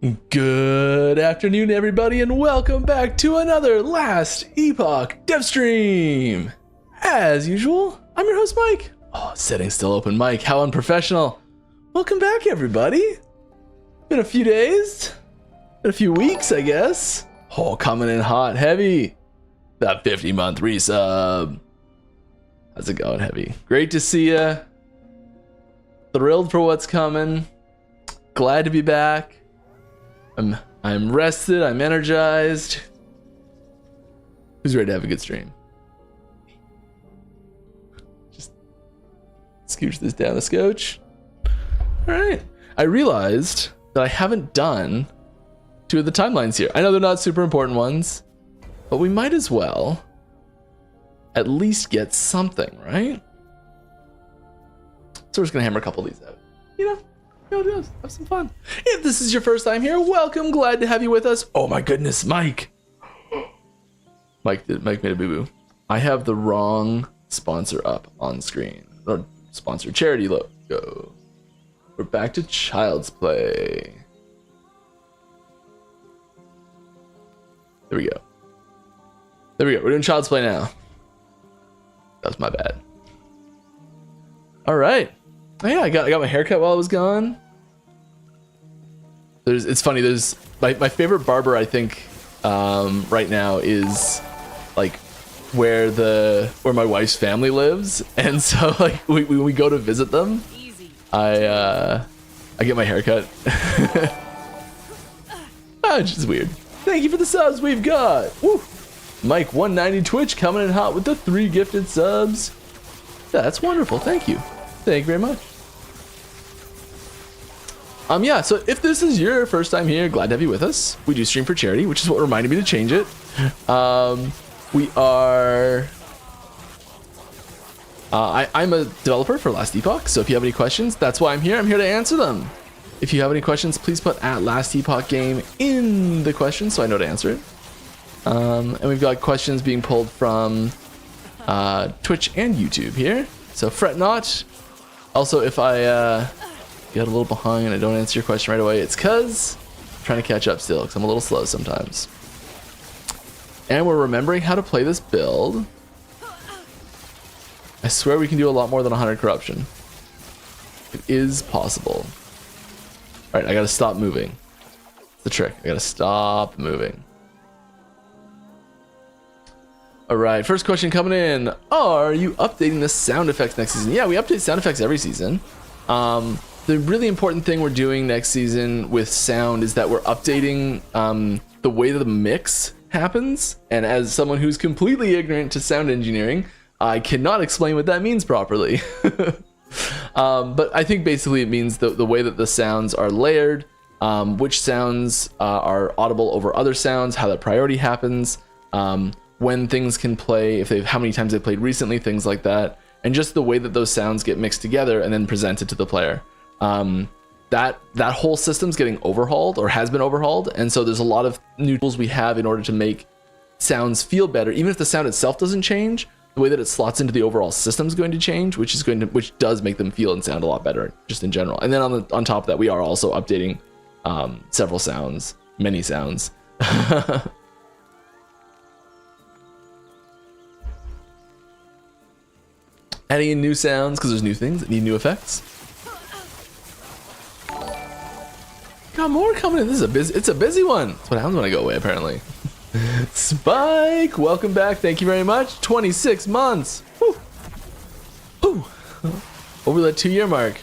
Good afternoon, everybody, and welcome back to another Last Epoch dev stream. As usual, I'm your host, Mike. Oh, settings still open, Mike. How unprofessional. Welcome back, everybody. Been a few days, been a few weeks, I guess. Oh, coming in hot, heavy. That 50-month resub. How's it going, Heavy? Great to see ya. Thrilled for what's coming. Glad to be back. I'm rested, I'm energized. Who's ready to have a good stream? Just scooch this down a scotch. Alright. I realized that I haven't done two of the timelines here. I know they're not super important ones, but we might as well at least get something, right? So we're just gonna hammer a couple of these out. You know, have some fun. If this is your first time here, welcome. Glad to have you with us. Oh my goodness, Mike. Mike made a boo-boo. I have the wrong sponsor up on screen. Or sponsor charity logo. We're back to Child's Play. There we go. There we go. We're doing Child's Play now. That was my bad. All right. Oh yeah, I got my haircut while I was gone. It's funny. There's my favorite barber. I think right now is like where my wife's family lives, and so like when we go to visit them, I get my haircut. It's just weird. Thank you for the subs we've got. Woo. Mike 190 Twitch coming in hot with the 3 gifted subs. That's wonderful. Thank you. Thank you very much. Yeah, so if this is your first time here, glad to have you with us. We do stream for charity, which is what reminded me to change it. We are... I'm a developer for Last Epoch, so if you have any questions, that's why I'm here. I'm here to answer them. If you have any questions, please put @LastEpochGame in the questions so I know to answer it. And we've got questions being pulled from Twitch and YouTube here, so fret not. Also, if I get a little behind and I don't answer your question right away, it's because I'm trying to catch up still, because I'm a little slow sometimes. And we're remembering how to play this build. I swear we can do a lot more than 100 corruption. It is possible. Alright, I gotta stop moving. That's the trick. I gotta stop moving. Alright, first question coming in. Are you updating the sound effects next season? Yeah, we update sound effects every season. The really important thing we're doing next season with sound is that we're updating the way that the mix happens. And as someone who's completely ignorant to sound engineering, I cannot explain what that means properly. But I think basically it means the way that the sounds are layered, which sounds are audible over other sounds, how that priority happens, when things can play, how many times they played recently, things like that, and just the way that those sounds get mixed together and then presented to the player. That whole system's getting overhauled, or has been overhauled, and so there's a lot of new tools we have in order to make sounds feel better. Even if the sound itself doesn't change, the way that it slots into the overall system is going to change, which does make them feel and sound a lot better, just in general. And then on top of that, we are also updating several sounds, many sounds. Adding in new sounds because there's new things that need new effects. Got more coming in. It's a busy one. That's what happens when I go away, apparently. Spike, welcome back. Thank you very much. 26 months. Woo. Woo. Over that 2-year mark.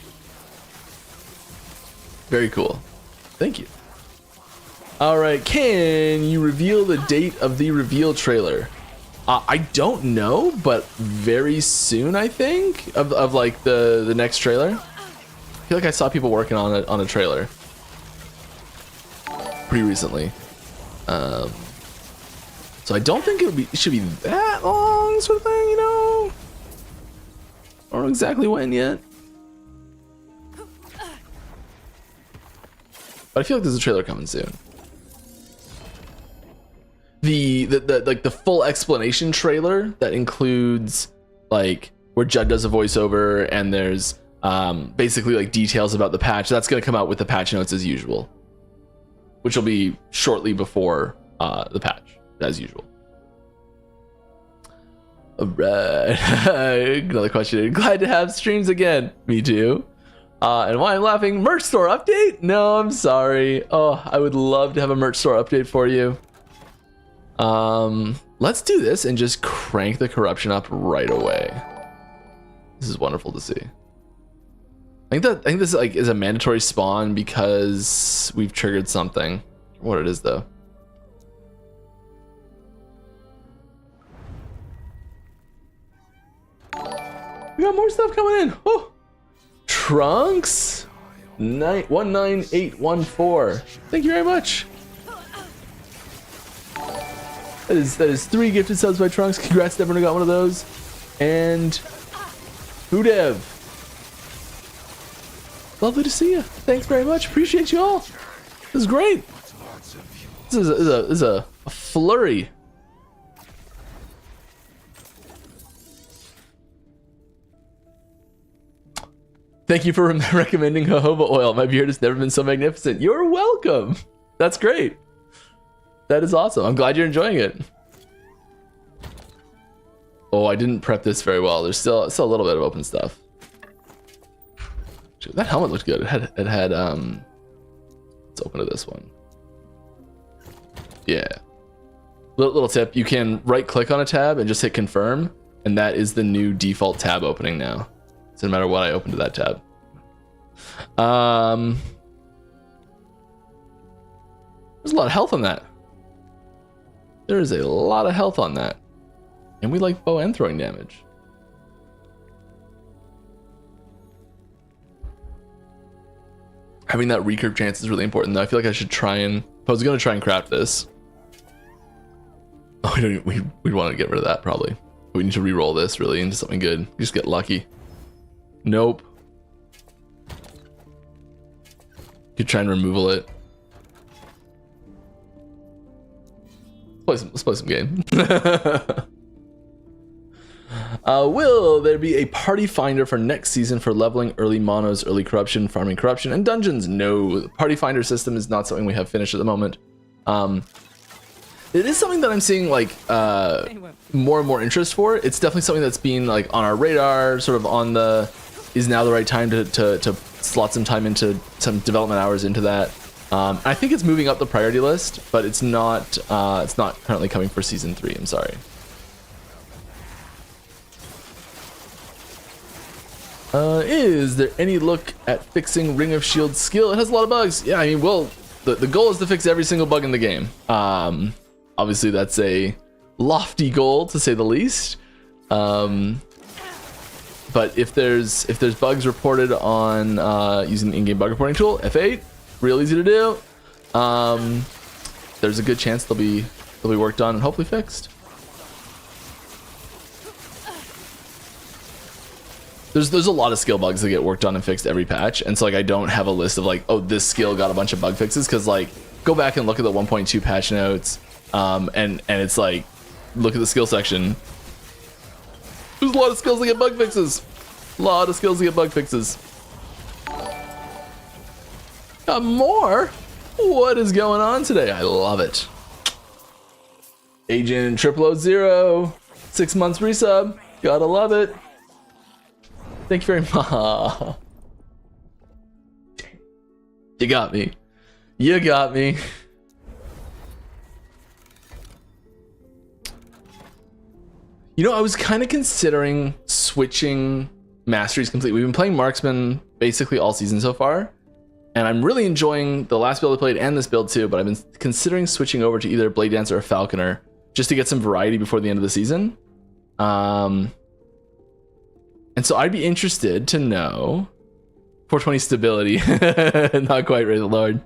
Very cool. Thank you. All right, can you reveal the date of the reveal trailer? I don't know, but very soon, I think, of like the next trailer. I feel like I saw people working on a trailer pretty recently. So I don't think it should be that long, sort of thing, you know? I don't know exactly when yet. But I feel like there's a trailer coming soon. The full explanation trailer that includes like where Judd does a voiceover and there's basically like details about the patch, that's going to come out with the patch notes as usual. which will be shortly before the patch, as usual. All right. Another question. Glad to have streams again. Me too. And why I'm laughing, merch store update? No, I'm sorry. Oh, I would love to have a merch store update for you. Let's do this and just crank the corruption up right away. This is wonderful to see. I think this like is a mandatory spawn because we've triggered something. What it is though. We got more stuff coming in. Oh, Trunks 19814. Thank you very much. That is 3 gifted subs by Trunks. Congrats to everyone who got one of those. And Hudev. Lovely to see you. Thanks very much. Appreciate you all. This is great. This is a flurry. Thank you for recommending jojoba oil. My beard has never been so magnificent. You're welcome. That's great. That is awesome. I'm glad you're enjoying it. Oh, I didn't prep this very well. There's still a little bit of open stuff. That helmet looked good. It had let's open to this one. Yeah. Little tip, you can right click on a tab and just hit confirm, and that is the new default tab opening now. So no matter what, I open to that tab. There's a lot of health on that. There is a lot of health on that. And we like bow and throwing damage. Having that recurve chance is really important though. I feel like I should try and, I was gonna try and craft this. Oh, we'd want to get rid of that probably. We need to re-roll this really into something good. Just get lucky. Nope. Could try and removal it. Let's play some game. Will there be a party finder for next season for leveling early monos, early corruption, farming corruption, and dungeons? No, the party finder system is not something we have finished at the moment. It is something that I'm seeing like more and more interest for. It's definitely something that's been like on our radar, sort of on the, is now the right time to slot some time into some development hours into that. I think it's moving up the priority list, but it's not currently coming for season 3. I'm sorry. Is there any look at fixing Ring of Shield skill? It has a lot of bugs. Yeah, I mean, well, the goal is to fix every single bug in the game. Obviously, that's a lofty goal to say the least. But if there's bugs reported on using the in-game bug reporting tool, F8, real easy to do. There's a good chance they'll be worked on and hopefully fixed. There's a lot of skill bugs that get worked on and fixed every patch, and so like I don't have a list of like, oh, this skill got a bunch of bug fixes, because like go back and look at the 1.2 patch notes, and it's like look at the skill section. There's a lot of skills that get bug fixes. Got more? What is going on today? I love it. Agent 0000, 6 months resub. Gotta love it. Thank you very much. You got me. You got me. You know, I was kind of considering switching masteries completely. We've been playing Marksman basically all season so far, and I'm really enjoying the last build I played and this build too, but I've been considering switching over to either Blade Dancer or Falconer just to get some variety before the end of the season. And so I'd be interested to know 420 stability. Not quite ready, Lord.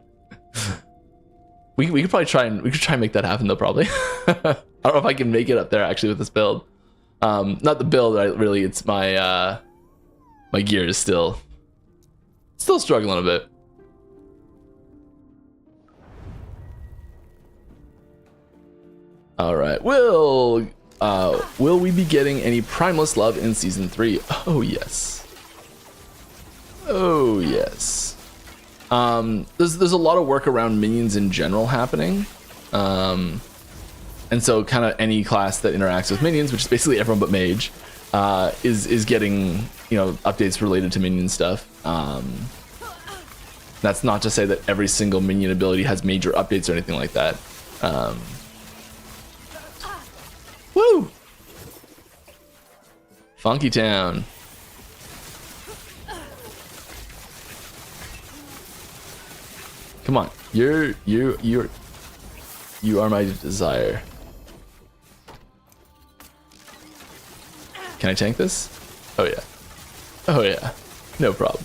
We could probably try and make that happen though, probably. I don't know if I can make it up there actually with this build. Not the build, really, it's my my gear is still struggling a bit. All right, will we be getting any Primalless Love in season 3? Oh yes. Oh yes. There's a lot of work around minions in general happening. And so kind of any class that interacts with minions, which is basically everyone but mage, is getting, you know, updates related to minion stuff. That's not to say that every single minion ability has major updates or anything like that. Woo! Funky Town. Come on, you are my desire. Can I tank this? Oh yeah. Oh yeah. No problem.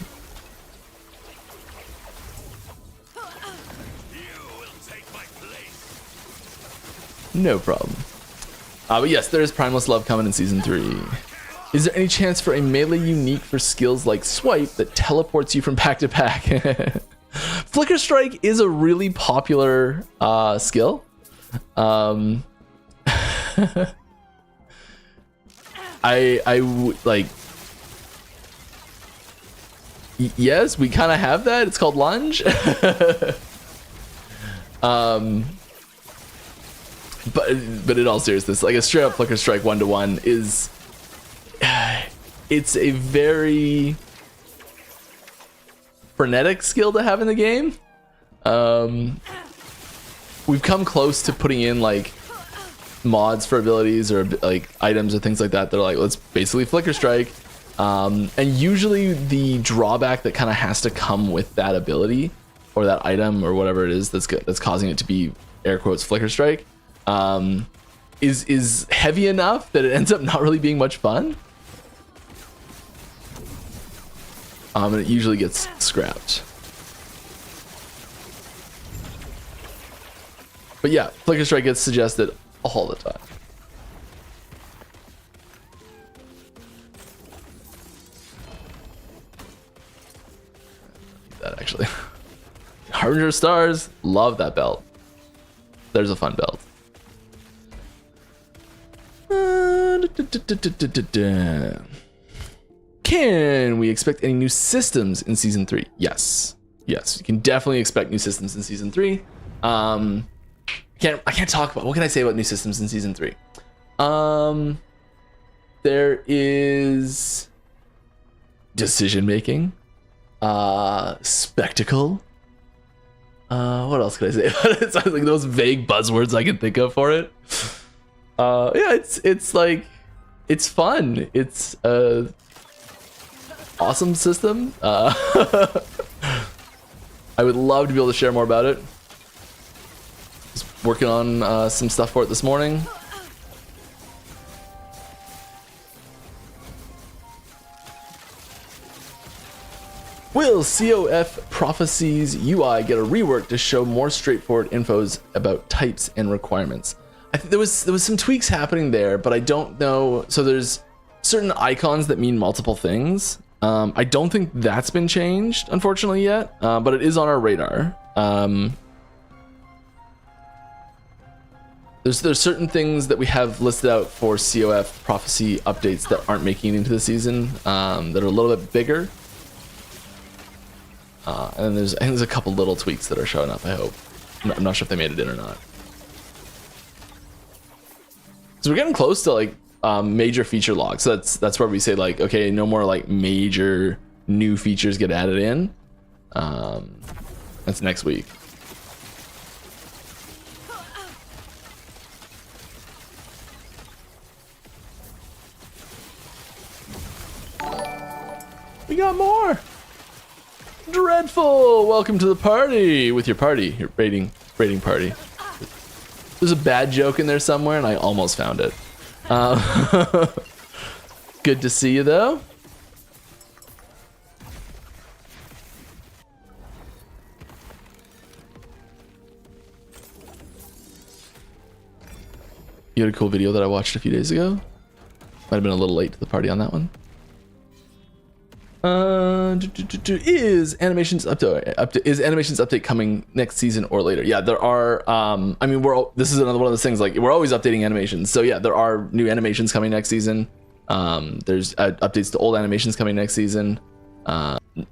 No problem. But yes, there is Primalless Love coming in Season 3. Is there any chance for a melee unique for skills like Swipe that teleports you from pack to pack? Flicker Strike is a really popular skill. Yes, we kind of have that. It's called Lunge. But in all seriousness, like a straight up Flicker Strike 1-to-1 is, it's a very frenetic skill to have in the game. We've come close to putting in like mods for abilities or like items or things like that. They're like, let's basically Flicker Strike. And usually the drawback that kind of has to come with that ability or that item or whatever it is that's causing it to be air quotes Flicker Strike is heavy enough that it ends up not really being much fun. And it usually gets scrapped. But yeah, Flicker Strike gets suggested all the time. That actually. Harbinger of Stars, love that belt. There's a fun belt. Can we expect any new systems in Season 3? Yes. Yes, you can definitely expect new systems in Season 3. I can't talk about, what can I say about new systems in Season 3? There is decision making, spectacle. What else could I say about it? It's like those vague buzzwords I can think of for it. Yeah, it's like, it's fun. It's a awesome system. I would love to be able to share more about it. Just working on some stuff for it this morning. Will COF Prophecies UI get a rework to show more straightforward infos about types and requirements? I think there was some tweaks happening there, but I don't know. So there's certain icons that mean multiple things. I don't think that's been changed, unfortunately, yet, but it is on our radar. There's certain things that we have listed out for COF Prophecy updates that aren't making it into the season, that are a little bit bigger. And there's a couple little tweaks that are showing up, I hope. I'm not sure if they made it in or not. So we're getting close to like major feature logs. So that's where we say like, okay, no more like major new features get added in. That's next week. We got more. Dreadful, welcome to the party with your raiding party. There's a bad joke in there somewhere, and I almost found it. Good to see you, though. You had a cool video that I watched a few days ago. Might have been a little late to the party on that one. Is animations update coming next season or later? Yeah, there are. I mean, this is another one of those things. Like, we're always updating animations. So yeah, there are new animations coming next season. There's updates to old animations coming next season.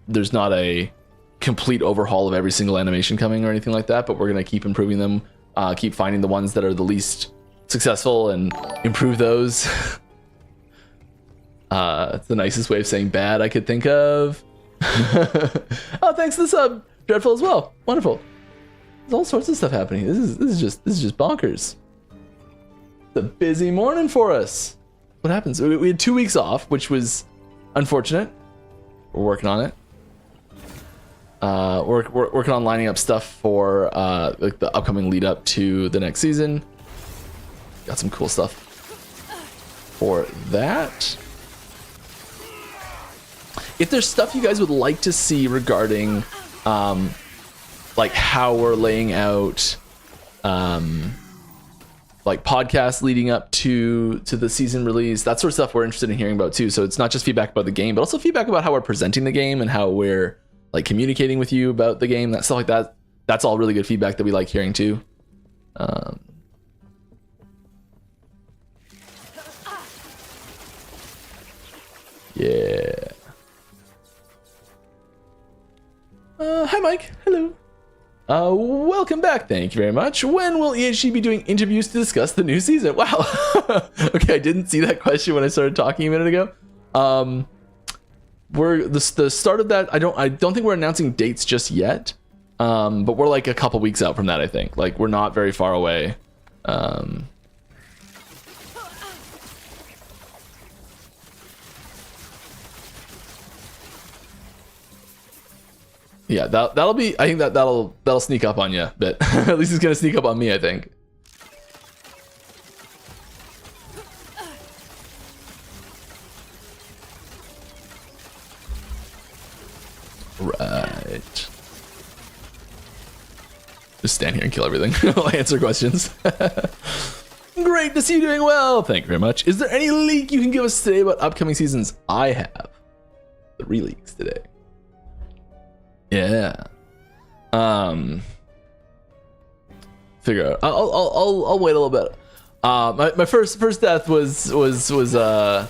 There's not a complete overhaul of every single animation coming or anything like that, but we're going to keep improving them, keep finding the ones that are the least successful and improve those. It's the nicest way of saying bad I could think of. Oh, thanks for the sub, Dreadful, as well. Wonderful. There's all sorts of stuff happening. This is just bonkers. It's a busy morning for us. What happens? We had 2 weeks off, which was unfortunate. We're working on it. We're working on lining up stuff for like the upcoming lead up to the next season. Got some cool stuff for that. If there's stuff you guys would like to see regarding like how we're laying out like podcasts leading up to the season release, that sort of stuff we're interested in hearing about too. So it's not just feedback about the game, but also feedback about how we're presenting the game and how we're like communicating with you about the game, that stuff like that. That's all really good feedback that we like hearing too. Yeah. Hi, Mike. Hello. Welcome back. Thank you very much. When will EHG be doing interviews to discuss the new season? Wow. Okay, I didn't see that question when I started talking a minute ago. We're the start of that. I don't think we're announcing dates just yet. But we're like a couple weeks out from that, I think. Like, we're not very far away. Yeah, that'll be. I think that'll sneak up on you a bit. At least it's gonna sneak up on me, I think. Right. Just stand here and kill everything. I'll answer questions. Great to see you doing well. Thank you very much. Is there any leak you can give us today about upcoming seasons? I have 3 leaks today. Yeah. Figure out. I'll wait a little bit. My first death was a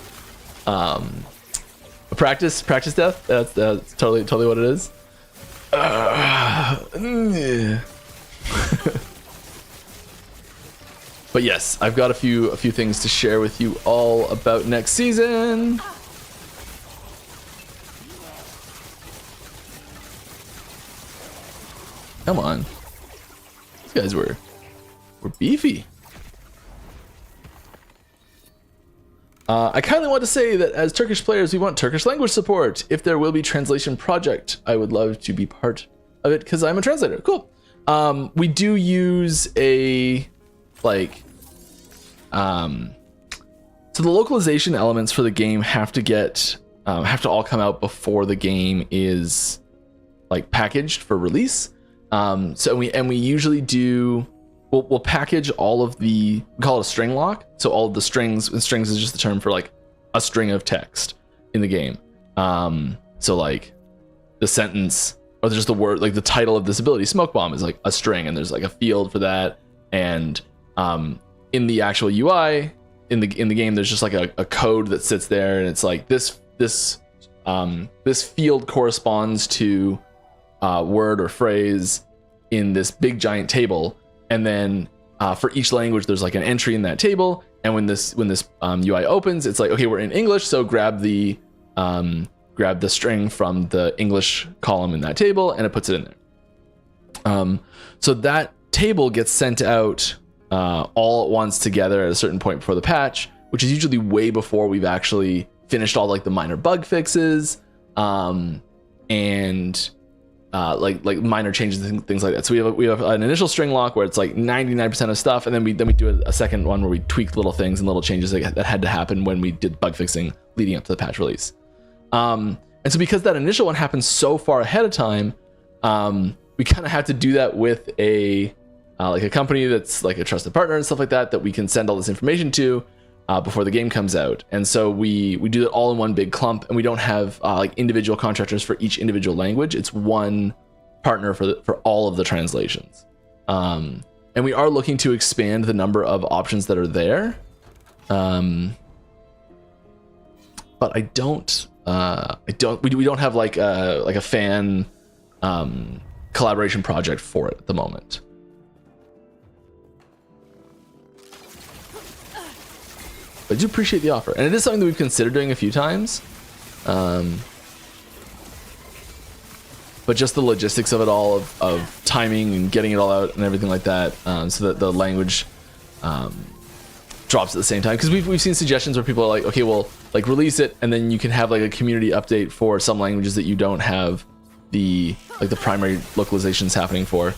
practice death. That's totally what it is. But yes, I've got a few things to share with you all about next season. Come on. These guys were beefy. I kindly want to say that as Turkish players, we want Turkish language support. If there will be translation project, I would love to be part of it because I'm a translator. Cool. We do use a like so the localization elements for the game have to all come out before the game is like packaged for release. So we usually do, we'll package all of we call it a string lock. So all of the strings, and strings is just the term for like a string of text in the game. So like the sentence or just the word, like the title of this ability, Smoke Bomb, is like a string, and there's like a field for that. And in the actual UI in the game, there's just like a code that sits there, and it's like this field corresponds to word or phrase in this big giant table, and then for each language there's like an entry in that table, and when this UI opens, it's like, okay, we're in English, so grab the string from the English column in that table, and it puts it in there. So that table gets sent out all at once together at a certain point before the patch, which is usually way before we've actually finished all like the minor bug fixes and like minor changes and things like that. So we have an initial string lock where it's like 99% of stuff, and then we do a second one where we tweak little things and little changes that had to happen when we did bug fixing leading up to the patch release. And so because that initial one happens so far ahead of time, we kind of have to do that with a company that's like a trusted partner and stuff like that we can send all this information to before the game comes out. And so we do it all in one big clump, and we don't have like individual contractors for each individual language. It's one partner for all of the translations. And we are looking to expand the number of options that are there. But we don't have like a fan collaboration project for it at the moment. But I do appreciate the offer, and it is something that we've considered doing a few times. But just the logistics of it all, of timing and getting it all out and everything like that, so that the language drops at the same time. Because we've seen suggestions where people are like, okay, well, like release it, and then you can have like a community update for some languages that you don't have the primary localizations happening for.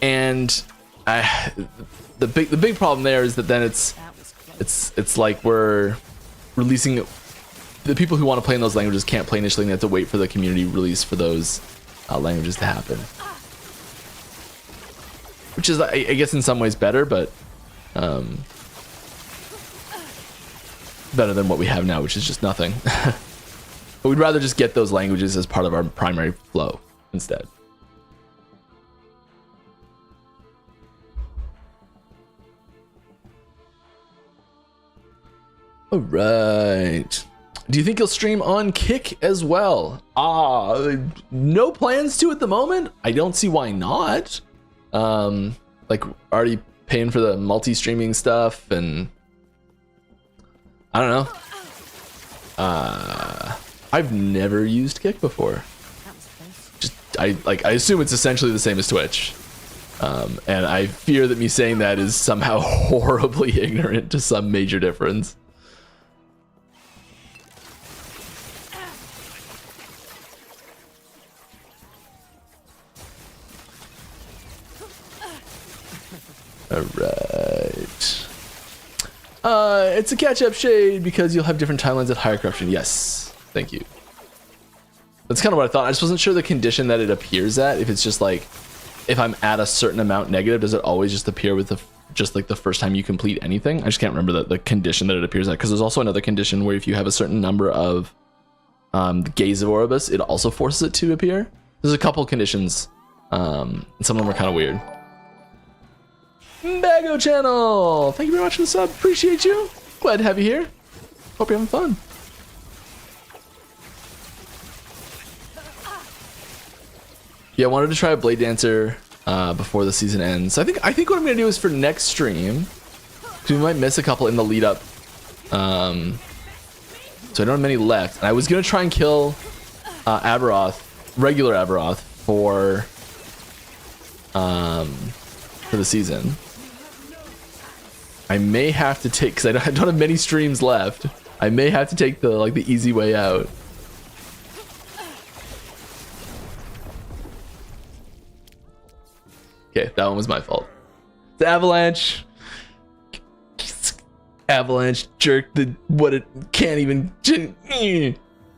And the big problem there is that then it's like we're releasing, the people who want to play in those languages can't play initially, and they have to wait for the community release for those languages to happen, which is, I guess, in some ways better, but better than what we have now, which is just nothing. But we'd rather just get those languages as part of our primary flow instead. All right. Do you think you'll stream on Kick as well? No plans to at the moment. I don't see why not. Like already paying for the multi-streaming stuff, and I don't know. I've never used Kick before. I assume it's essentially the same as Twitch. And I fear that me saying that is somehow horribly ignorant to some major difference. Alright. It's a catch-up shade because you'll have different timelines at higher corruption. Yes. Thank you. That's kind of what I thought. I just wasn't sure the condition that it appears at. If it's just like, if I'm at a certain amount negative, does it always just appear with just like the first time you complete anything? I just can't remember the condition that it appears at, because there's also another condition where if you have a certain number of the Gaze of Oribus, it also forces it to appear. There's a couple conditions, and some of them are kind of weird. Bago channel, thank you very much for the sub. Appreciate you. Glad to have you here. Hope you're having fun. Yeah, I wanted to try a Blade Dancer before the season ends. I think what I'm gonna do is for next stream, because we might miss a couple in the lead up. So I don't have many left. And I was gonna try and kill Aberoth, regular Aberoth, for the season. I may have to take, because I don't have many streams left. I may have to take the easy way out. Okay, that one was my fault. The Avalanche. Avalanche jerk what it can't even.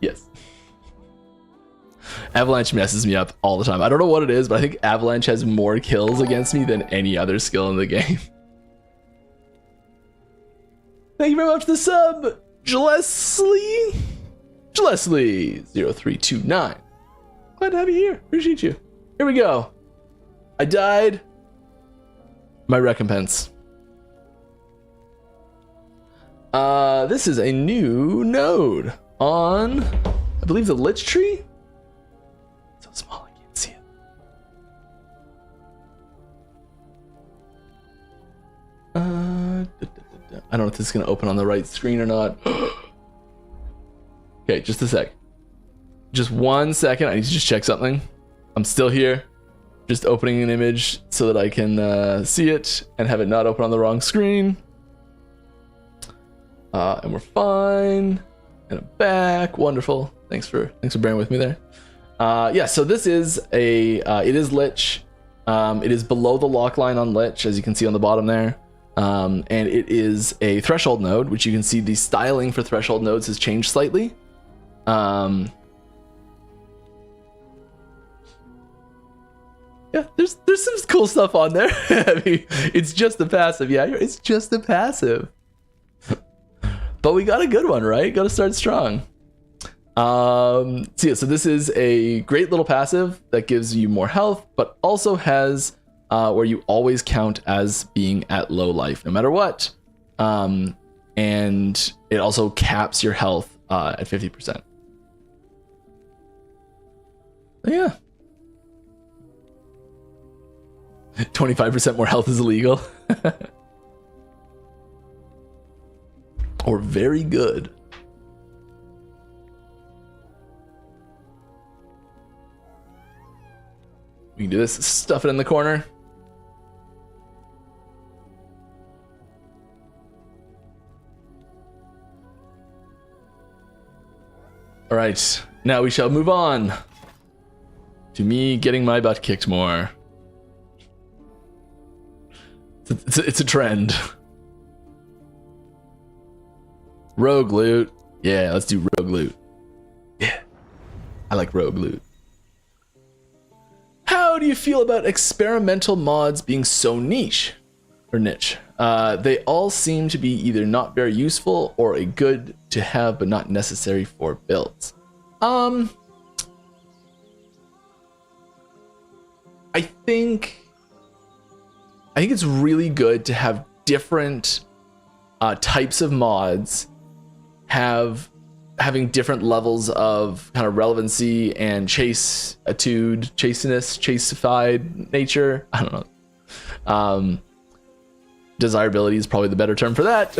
Yes. Avalanche messes me up all the time. I don't know what it is, but I think Avalanche has more kills against me than any other skill in the game. Thank you very much for the sub, Gillespie. 0329. Glad to have you here. Appreciate you. Here we go. I died. My recompense. This is a new node on, I believe, the Lich Tree. So small I can't see it. I don't know if this is gonna open on the right screen or not. Okay, just a sec. Just 1 second. I need to just check something. I'm still here. Just opening an image so that I can see it and have it not open on the wrong screen. And we're fine. And I'm back. Wonderful. Thanks for bearing with me there. Yeah, so this is it is Lich. It is below the lock line on Lich, as you can see on the bottom there. And it is a threshold node, which you can see the styling for threshold nodes has changed slightly. Yeah, there's some cool stuff on there. I mean, it's just a passive. Yeah, it's just a passive. But we got a good one, right? Got to start strong. So yeah, so this is a great little passive that gives you more health, but also has where you always count as being at low life, no matter what. And it also caps your health at 50%. Yeah. 25% more health is illegal. Or very good. We can do this. Stuff it in the corner. All right, now we shall move on to me getting my butt kicked more. It's a trend. Rogue loot. Yeah, let's do rogue loot. Yeah, I like rogue loot. How do you feel about experimental mods being so niche? Or niche? They all seem to be either not very useful or a good to have but not necessary for builds. I think it's really good to have different types of mods having different levels of kind of relevancy and chaseified nature. I don't know. Desirability is probably the better term for that.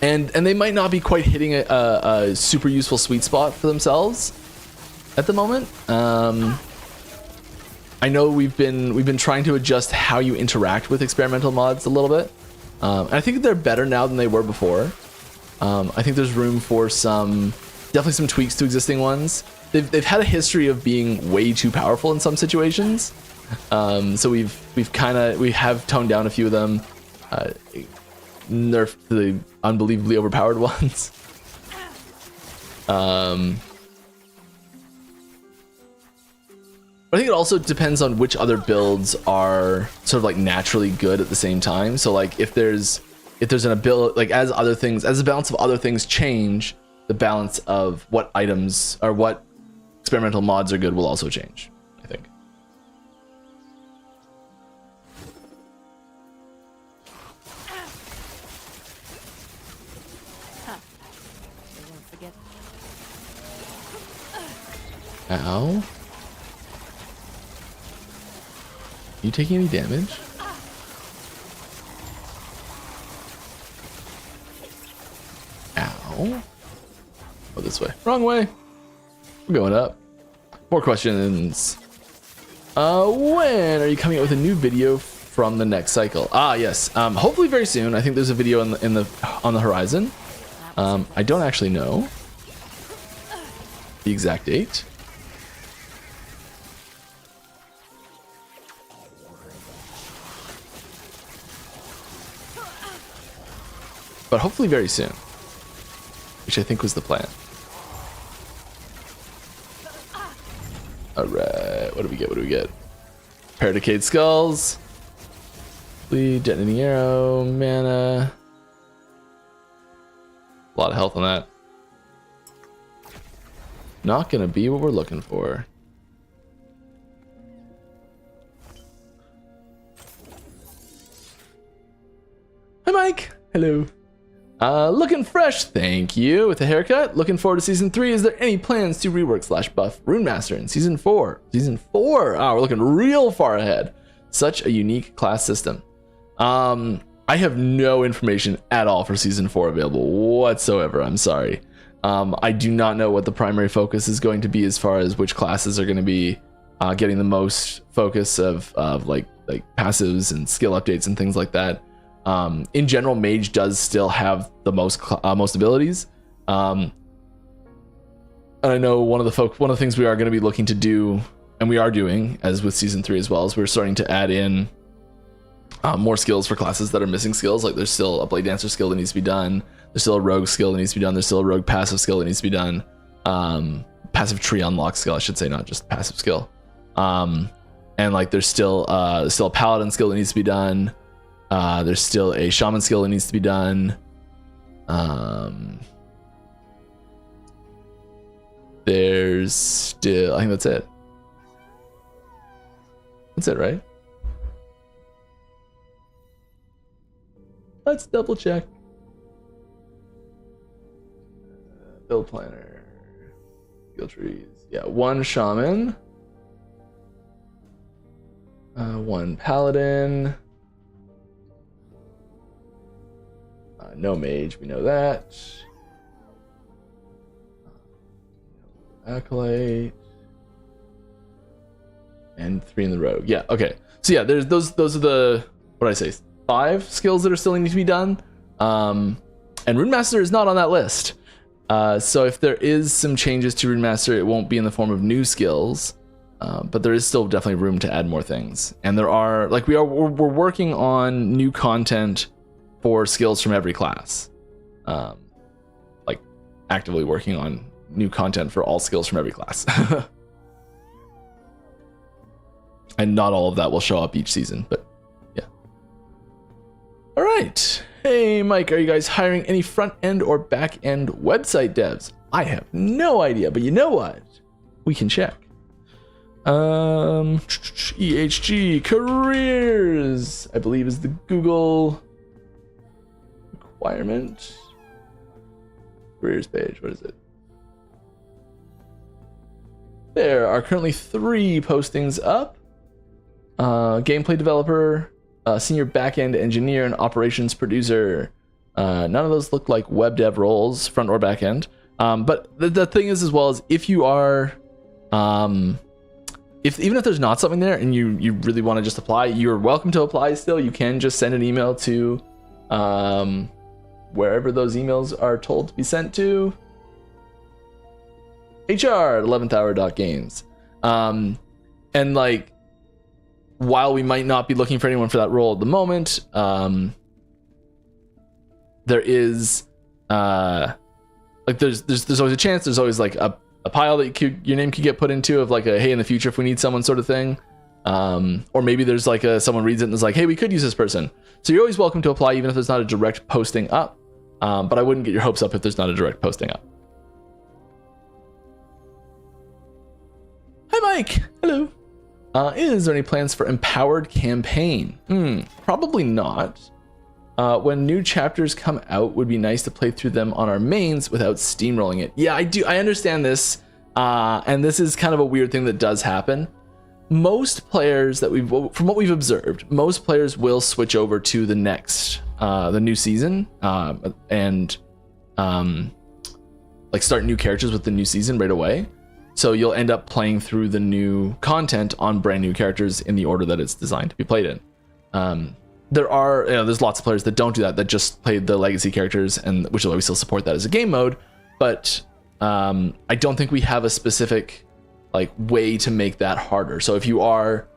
and they might not be quite hitting a super useful sweet spot for themselves at the moment. I know we've been trying to adjust how you interact with experimental mods a little bit. And I think they're better now than they were before. I think there's room for definitely some tweaks to existing ones. They've had a history of being way too powerful in some situations. So we have toned down a few of them, nerfed the unbelievably overpowered ones. But I think it also depends on which other builds are sort of like naturally good at the same time. So like if there's an ability, like as the balance of other things change, the balance of what items or what experimental mods are good will also change, I think. Ow. You taking any damage? Ow. Oh, this way. Wrong way. We're going up. More questions. When are you coming out with a new video from the next cycle? Yes. Hopefully very soon. I think there's a video on the horizon. I don't actually know the exact date. But hopefully very soon, which I think was the plan. All right, what do we get? Pair of decayed skulls, bleed, detonating arrow, mana. A lot of health on that. Not gonna be what we're looking for. Hi, Mike. Hello. Looking fresh, thank you, with a haircut. Looking forward to season 3. Is there any plans to rework / buff Rune Master in season 4? Season 4. We're looking real far ahead. Such a unique class system. I have no information at all for season 4 available whatsoever. I'm sorry. I do not know what the primary focus is going to be as far as which classes are going to be getting the most focus of like passives and skill updates and things like that. In general, mage does still have the most abilities. And I know one of the things we are going to be looking to do, and we are doing, as with season 3 as well, is we're starting to add in more skills for classes that are missing skills. Like there's still a blade dancer skill that needs to be done. There's still a rogue skill that needs to be done. There's still a rogue passive skill that needs to be done. Passive tree unlock skill, I should say, not just passive skill. And like there's still a paladin skill that needs to be done. There's still a shaman skill that needs to be done. There's still, I think that's it. That's it, right? Let's double check. Build planner. Skill trees. Yeah, one shaman. 1 paladin. No mage, we know that. Acolyte. And 3 in the rogue. Yeah, okay. So yeah, there's those are the, what did I say, 5 skills that are still need to be done. And Rune Master is not on that list. So if there is some changes to Rune Master, it won't be in the form of new skills. But there is still definitely room to add more things. And there are, like, we're working on new content for skills from every class. Like actively working on new content for all skills from every class. And not all of that will show up each season, but yeah. All right. Hey, Mike, are you guys hiring any front end or back end website devs? I have no idea, but you know what? We can check. EHG careers, I believe, is the Google requirement. Careers page, what is it? There are currently 3 postings up. Gameplay developer, senior backend engineer, and operations producer. None of those look like web dev roles, front or back end. But the thing is, as well, as if you are, even if there's not something there and you really want to just apply, you're welcome to apply still. You can just send an email to wherever those emails are told to be sent to. HR@11thhour.games. And like, while we might not be looking for anyone for that role at the moment, there is like there's always a chance. There's always like a pile that your name could get put into of like a, hey, in the future if we need someone sort of thing. Or maybe there's like someone reads it and is like, hey, we could use this person. So you're always welcome to apply even if there's not a direct posting up. But I wouldn't get your hopes up if there's not a direct posting up. Hi, Mike. Hello. Is there any plans for Empowered Campaign? Probably not. When new chapters come out, would be nice to play through them on our mains without steamrolling it. Yeah, I do. I understand this. And this is kind of a weird thing that does happen. Most players that from what we've observed, most players will switch over to the next, the new season, and like start new characters with the new season right away. So you'll end up playing through the new content on brand new characters in the order that it's designed to be played in. There's lots of players that don't do that just played the legacy characters, and which is why we still support that as a game mode. But I don't think we have a specific like way to make that harder. So if you are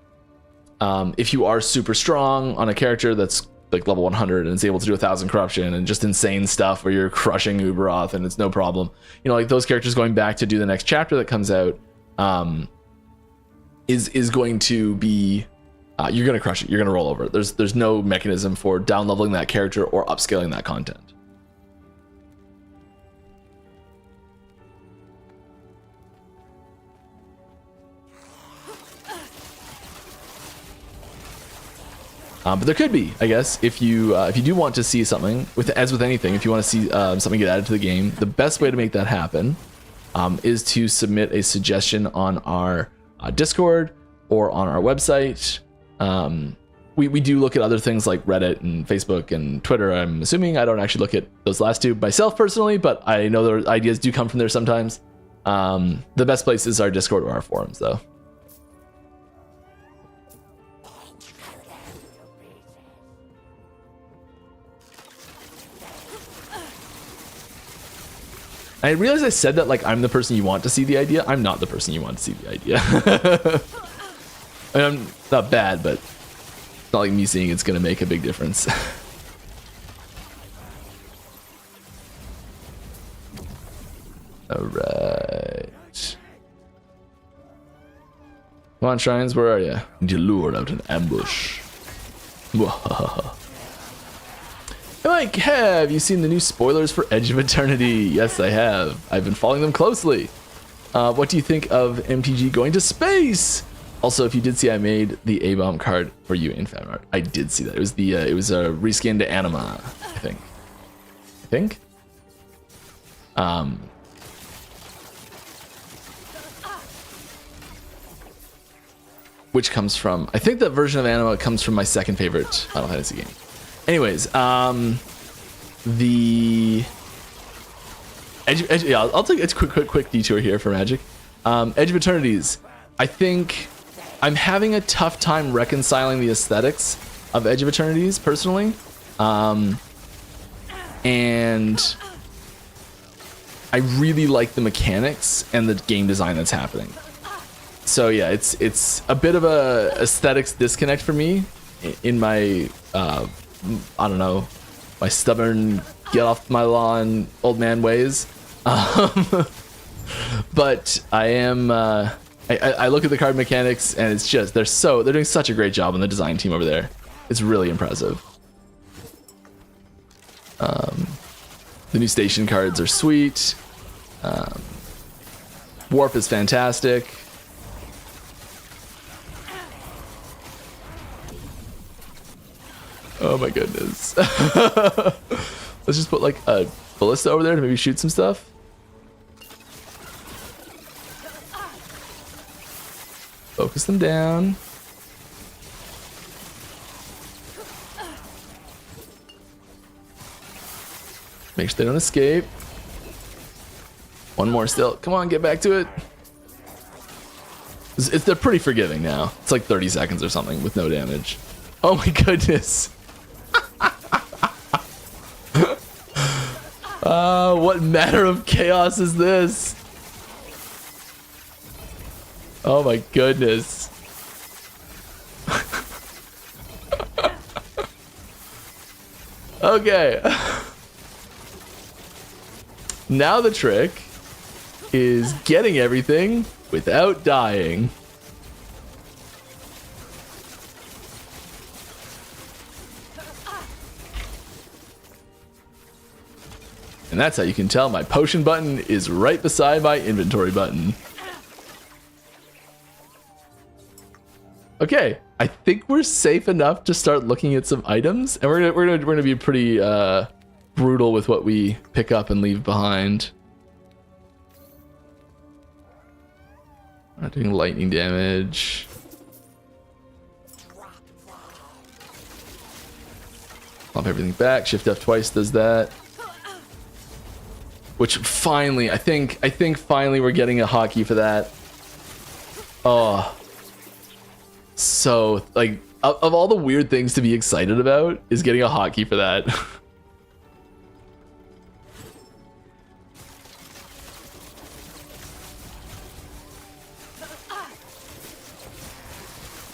super strong on a character that's like level 100 and is able to do 1,000 corruption and just insane stuff, where you're crushing Uberoth and it's no problem, like those characters going back to do the next chapter that comes out is going to be you're gonna crush it. You're gonna roll over. There's no mechanism for down leveling that character or upscaling that content. But there could be, I guess, if you do want to see something, as with anything, if you want to see something get added to the game, the best way to make that happen is to submit a suggestion on our Discord or on our website. We do look at other things like Reddit and Facebook and Twitter. I'm assuming I don't actually look at those last two myself personally, but I know their ideas do come from there sometimes. The best place is our Discord or our forums, though. I realize I said that like I'm the person you want to see the idea. I'm not the person you want to see the idea. I mean, I'm not bad, but it's not like me seeing it's going to make a big difference. All right. Come on, Shrines, where are you? You lured out an ambush. Mike, have you seen the new spoilers for Edge of Eternity? Yes, I have. I've been following them closely. What do you think of MTG going to space? Also, if you did see, I made the A-Bomb card for you in fan art. I did see that. It was a reskin to Anima, I think. which comes from, I think that version of Anima comes from my second favorite Final Fantasy game. Anyways, the Edge, yeah, I'll take a quick detour here for Magic. Edge of Eternities. I think I'm having a tough time reconciling the aesthetics of Edge of Eternities personally, and I really like the mechanics and the game design that's happening. So yeah, it's a bit of a aesthetics disconnect for me in my I don't know, my stubborn get off my lawn old man ways. But I am I look at the card mechanics and it's just they're doing such a great job on the design team over there. It's really impressive. The new station cards are sweet. Warp is fantastic. Oh my goodness. Let's just put like a ballista over there to maybe shoot some stuff. Focus them down. Make sure they don't escape. One more still. Come on, get back to it. They're pretty forgiving now. It's like 30 seconds or something with no damage. Oh my goodness. What manner of chaos is this? Oh my goodness. Okay. Now the trick is getting everything without dying. And that's how you can tell my potion button is right beside my inventory button. Okay, I think we're safe enough to start looking at some items, and we're gonna be pretty brutal with what we pick up and leave behind. Not doing lightning damage. Pump everything back. Shift F twice does that. Which finally, I think finally we're getting a hotkey for that. Oh. So, like, of all the weird things to be excited about, is getting a hotkey for that.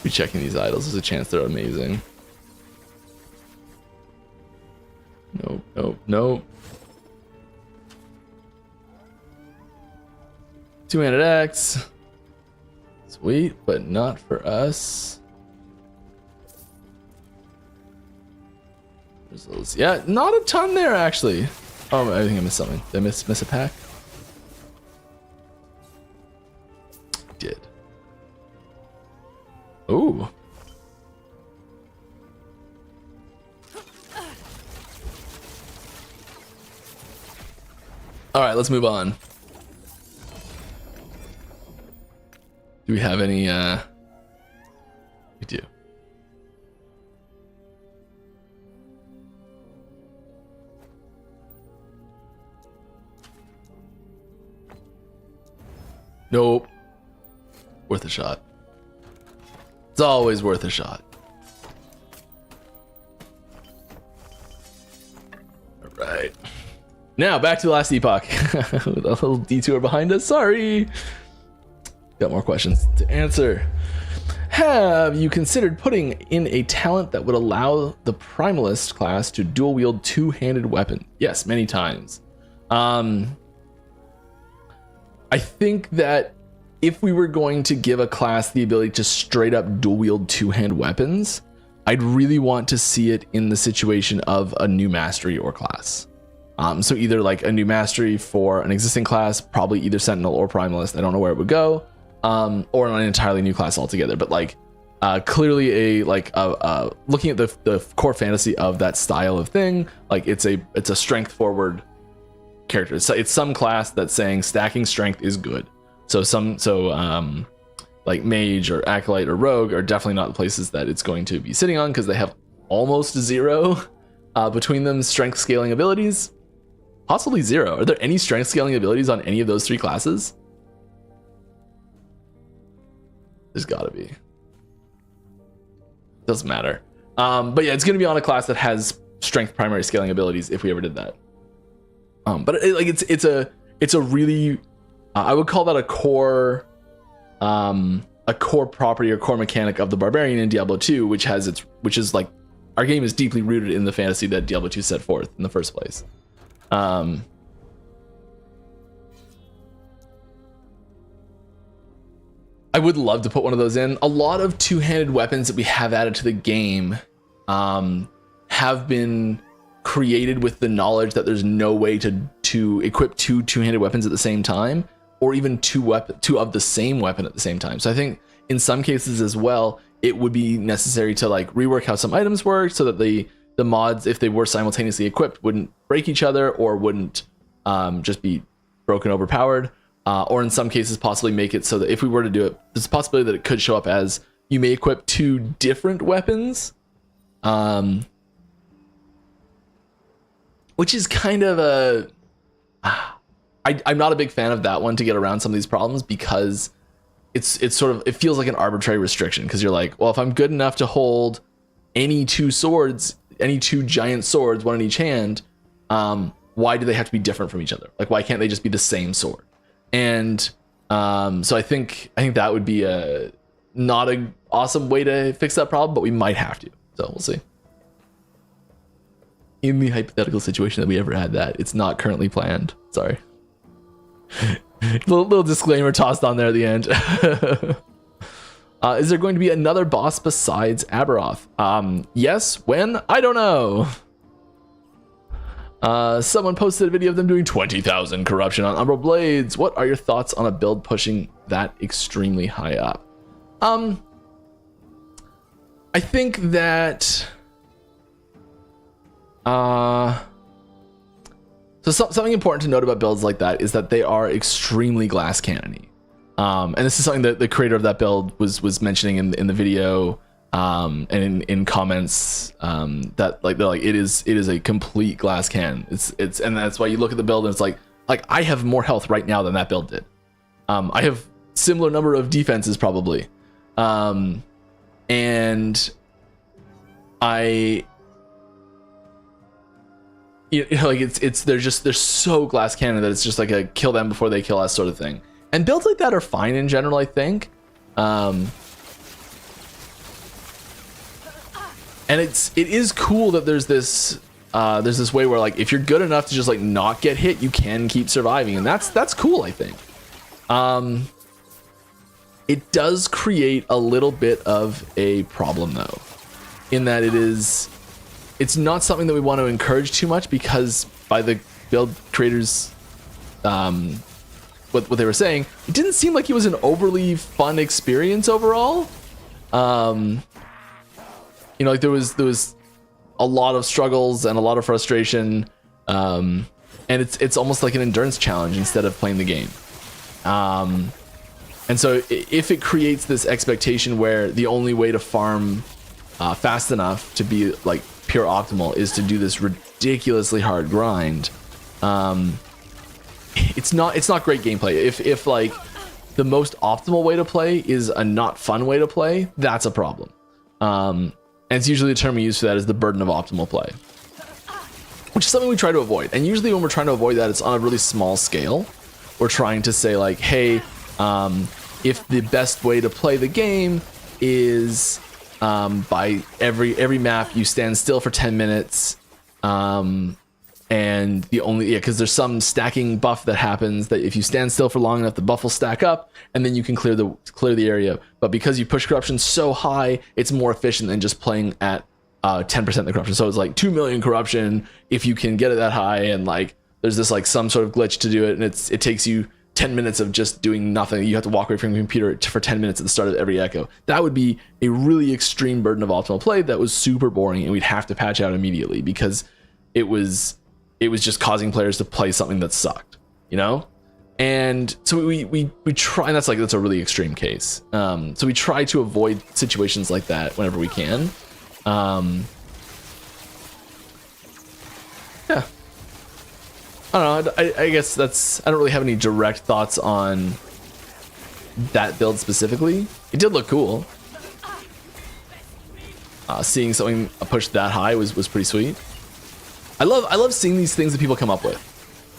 Rechecking these idols, there's a chance they're amazing. Nope, nope, nope. Two-handed axe. Sweet, but not for us. Yeah, not a ton there actually. Oh, I think I missed something. Did I miss a pack? Did. Ooh. All right, let's move on. Do we have any, we do. Nope. Worth a shot. It's always worth a shot. All right. Now back to the last epoch. With a little detour behind us. Sorry. Got more questions to answer. Have you considered putting in a talent that would allow the Primalless class to dual wield two-handed weapon? Yes, many times. I think that if we were going to give a class the ability to straight up dual wield two-hand weapons, I'd really want to see it in the situation of a new mastery or class. So either like a new mastery for an existing class, probably either Sentinel or Primalist. I don't know where it would go. Or an entirely new class altogether, but like clearly looking at the core fantasy of that style of thing, like it's a strength forward character. It's some class that's saying stacking strength is good. So like mage or acolyte or rogue are definitely not the places that it's going to be sitting on, because they have almost zero between them strength scaling abilities. Possibly zero. Are there any strength scaling abilities on any of those 3 classes? There's gotta be. Doesn't matter. But yeah, it's gonna be on a class that has strength primary scaling abilities if we ever did that. But it's a really I would call that a core property or core mechanic of the barbarian in Diablo 2, which is like, our game is deeply rooted in the fantasy that Diablo 2 set forth in the first place. I would love to put one of those in. A lot of two-handed weapons that we have added to the game have been created with the knowledge that there's no way to equip two-handed weapons at the same time, or even two of the same weapon at the same time. So I think in some cases as well, it would be necessary to like rework how some items work so that the mods, if they were simultaneously equipped, wouldn't break each other or wouldn't just be broken, overpowered, or in some cases possibly make it so that if we were to do it, there's a possibility that it could show up as you may equip 2 different weapons, which is kind of a I'm not a big fan of that one to get around some of these problems, because it's sort of, it feels like an arbitrary restriction, because you're like, well, if I'm good enough to hold any 2 swords, any 2 giant swords, one in each hand, why do they have to be different from each other? Like, why can't they just be the same sword? And so I think that would be not an awesome way to fix that problem, but we might have to. So we'll see. In the hypothetical situation that we ever had that, it's not currently planned. Sorry. little disclaimer tossed on there at the end. Is there going to be another boss besides Aberoth? Yes. When? I don't know. Someone posted a video of them doing 20,000 corruption on Umbral Blades. What are your thoughts on a build pushing that extremely high up? I think that something important to note about builds like that is that they are extremely glass cannony. And this is something that the creator of that build was mentioning in the video, and in comments, that like they're like, it is a complete glass cannon. It's and that's why you look at the build and it's like I have more health right now than that build did. I have similar number of defenses probably, and like they're so glass cannon that it's just like a kill them before they kill us sort of thing. And builds like that are fine in general, I think. And it is cool that there's this way where like if you're good enough to just like not get hit, you can keep surviving, and that's cool, I think. It does create a little bit of a problem though, in that it's not something that we want to encourage too much, because by the build creators, what they were saying, it didn't seem like it was an overly fun experience overall. Like there was a lot of struggles and a lot of frustration, and it's almost like an endurance challenge instead of playing the game. And so if it creates this expectation where the only way to farm fast enough to be like pure optimal is to do this ridiculously hard grind, it's not great gameplay. If like the most optimal way to play is a not fun way to play, that's a problem. And it's usually the term we use for that is the burden of optimal play, which is something we try to avoid. And usually when we're trying to avoid that, it's on a really small scale. We're trying to say like, hey, if the best way to play the game is by every map you stand still for 10 minutes, and because there's some stacking buff that happens that if you stand still for long enough, the buff will stack up and then you can clear the area. But because you push corruption so high, it's more efficient than just playing at 10% of the corruption. So it's like 2 million corruption if you can get it that high, and like there's this like some sort of glitch to do it, and it takes you 10 minutes of just doing nothing. You have to walk away from your computer for 10 minutes at the start of every echo. That would be a really extreme burden of optimal play that was super boring, and we'd have to patch out immediately because it was just causing players to play something that sucked, you know? And so we try, and that's a really extreme case. So we try to avoid situations like that whenever we can. Yeah. I don't know. I guess I don't really have any direct thoughts on that build specifically. It did look cool. Seeing something pushed that high was pretty sweet. I love seeing these things that people come up with.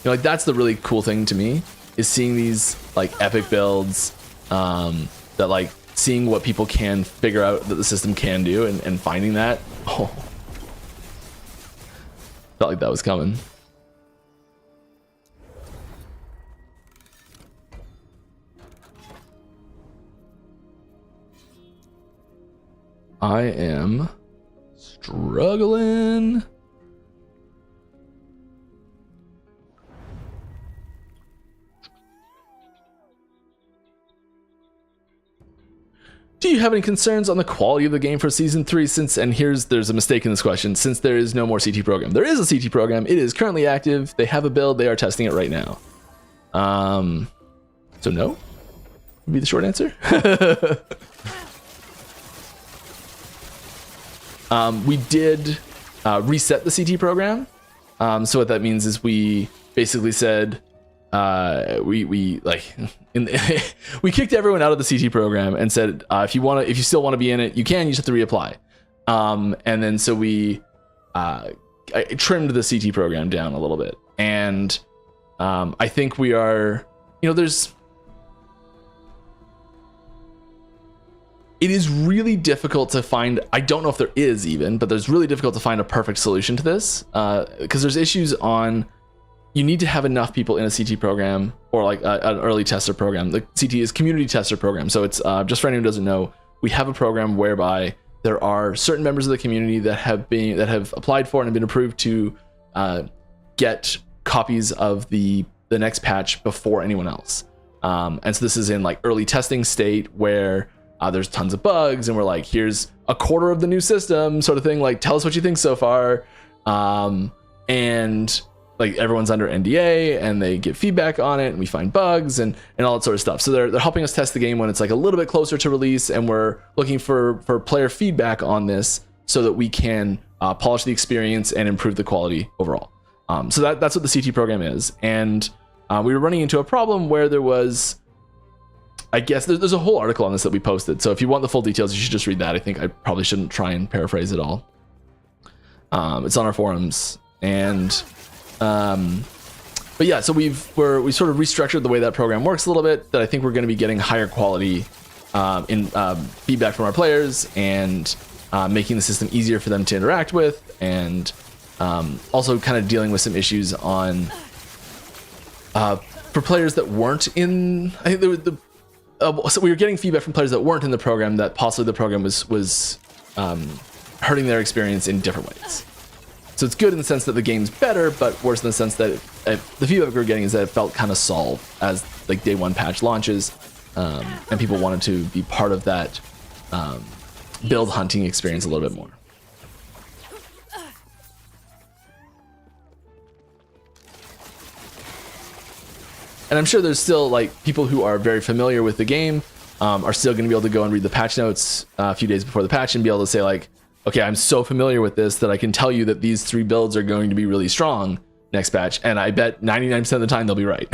You know, like that's the really cool thing to me, is seeing these like epic builds, that like seeing what people can figure out that the system can do, and finding that. Oh, felt like that was coming. I am struggling. Do you have any concerns on the quality of the game for season 3 since, and there's a mistake in this question, since there is no more CT program? There is a CT program. It is currently active. They have a build. They are testing it right now. So no would be the short answer. We did reset the CT program. So what that means is we basically said, we kicked everyone out of the CT program and said, if you still want to be in it, you can. You just have to reapply. And then so I trimmed the CT program down a little bit, and I think we are, it is really difficult to find. I don't know if there is even, but there's really difficult to find a perfect solution to this, because there's issues on. You need to have enough people in a CT program, or like an early tester program. The CT is community tester program. So it's just for anyone who doesn't know, we have a program whereby there are certain members of the community that have applied for and have been approved to get copies of the next patch before anyone else. And so this is in like early testing state where there's tons of bugs, and we're like, here's a quarter of the new system sort of thing. Like, tell us what you think so far. And like everyone's under NDA, and they give feedback on it, and we find bugs and all that sort of stuff. So they're helping us test the game when it's like a little bit closer to release, and we're looking for player feedback on this so that we can polish the experience and improve the quality overall. So that's what the CT program is. And we were running into a problem where there was, I guess there's a whole article on this that we posted. So if you want the full details, you should just read that. I think I probably shouldn't try and paraphrase it all. It's on our forums. And but yeah, so we sort of restructured the way that program works a little bit, that I think we're going to be getting higher quality in feedback from our players, and making the system easier for them to interact with, and also kind of dealing with some issues on for players that weren't in. I think so we were getting feedback from players that weren't in the program, that possibly the program was hurting their experience in different ways. So it's good in the sense that the game's better, but worse in the sense that the feedback we were getting is that it felt kind of solved as like day one patch launches, and people wanted to be part of that build hunting experience a little bit more. And I'm sure there's still like people who are very familiar with the game are still going to be able to go and read the patch notes a few days before the patch and be able to say like, okay, I'm so familiar with this that I can tell you that these 3 builds are going to be really strong next patch, and I bet 99% of the time they'll be right.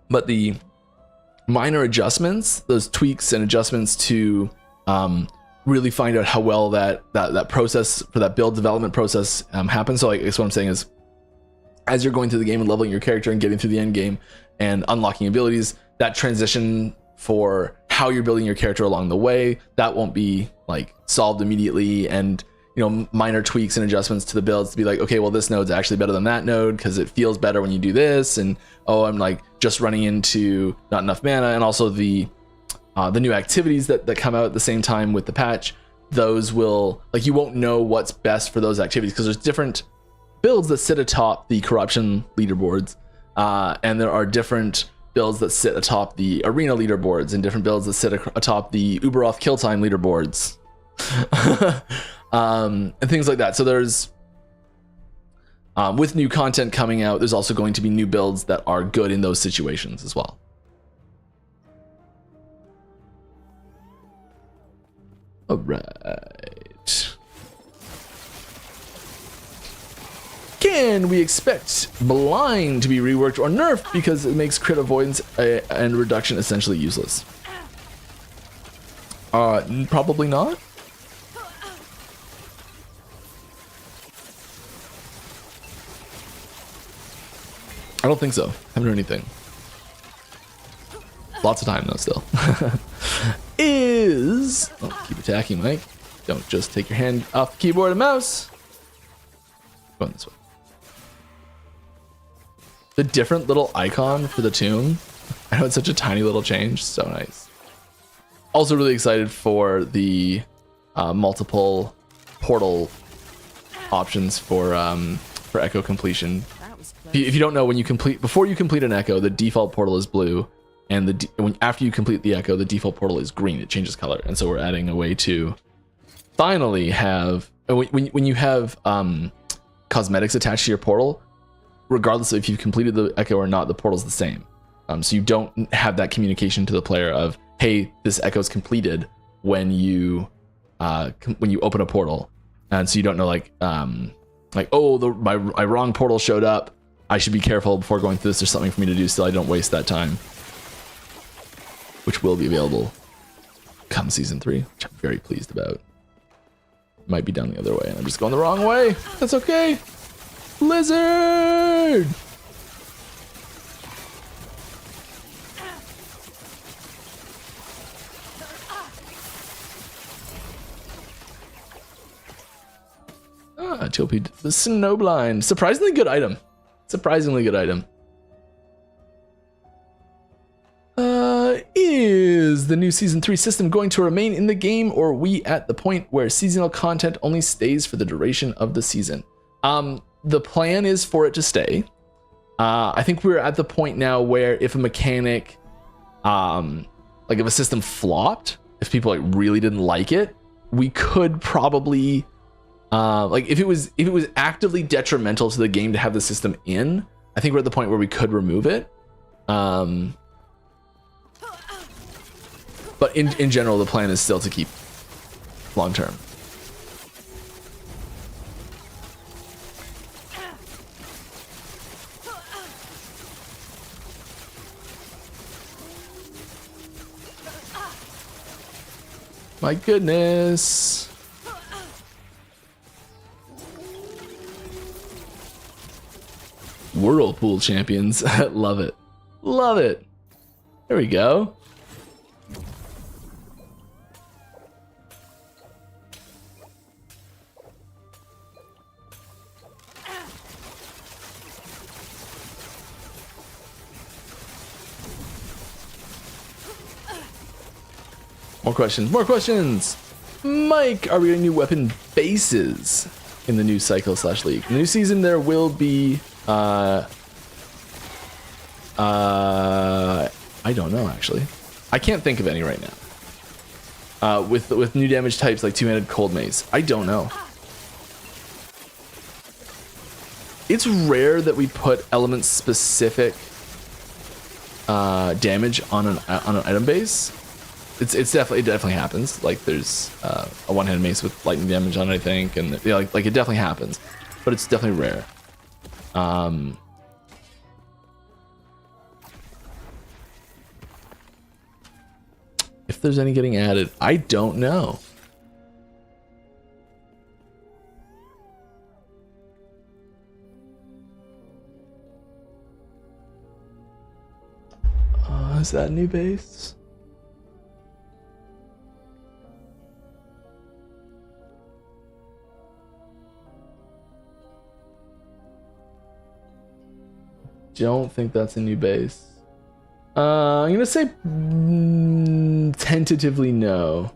But the minor adjustments, those tweaks and adjustments to really find out how well that process for that build development process happens. So I guess what I'm saying is, as you're going through the game and leveling your character and getting through the end game and unlocking abilities, that transition for how you're building your character along the way, that won't be like solved immediately. And minor tweaks and adjustments to the builds to be like, okay, well, this node's actually better than that node because it feels better when you do this, and I'm like just running into not enough mana. And also the new activities that come out at the same time with the patch, those will, like, you won't know what's best for those activities because there's different builds that sit atop the corruption leaderboards, and there are different builds that sit atop the arena leaderboards, and different builds that sit atop the Uberoth kill time leaderboards. And things like that. So there's With new content coming out, there's also going to be new builds that are good in those situations as well. All right. Can we expect Blind to be reworked or nerfed because it makes crit avoidance and reduction essentially useless? Probably not. I don't think so. Haven't heard anything. Lots of time though still. Keep attacking, Mike. Don't just take your hand off the keyboard and mouse. Going this way. The different little icon for the tomb. I know it's such a tiny little change. So nice. Also really excited for the multiple portal options for echo completion. If you don't know, before you complete an echo, the default portal is blue, and after you complete the echo, the default portal is green. It changes color, and so we're adding a way to finally have when you have cosmetics attached to your portal, regardless of if you've completed the echo or not, the portal's the same. So you don't have that communication to the player of, hey, this echo is completed when you open a portal, and so you don't know my wrong portal showed up. I should be careful before going through this. There's something for me to do so I don't waste that time, which will be available come season 3, which I'm very pleased about. Might be down the other way, and I'm just going the wrong way. That's okay. Lizard. TLP, the Snowblind. Surprisingly good item. Surprisingly good item. Is the new Season 3 system going to remain in the game, or are we at the point where seasonal content only stays for the duration of the season? The plan is for it to stay. I think we're at the point now where if a mechanic, if a system flopped, if people really didn't like it, we could probably... if it was actively detrimental to the game to have the system in, I think we're at the point where we could remove it. But in general, the plan is still to keep long term. My goodness. Whirlpool champions. Love it. Love it. There we go. More questions. More questions. Mike, are we getting new weapon bases in the new cycle/league? In the new season, there will be... I don't know, actually. I can't think of any right now. With new damage types like two-handed cold mace. I don't know. It's rare that we put element-specific damage on an item base. It definitely happens. Like there's a one-handed mace with lightning damage on it, I think, and it definitely happens, but it's definitely rare. If there's any getting added, I don't know. Is that a new base? Don't think that's a new base. I'm gonna say tentatively no,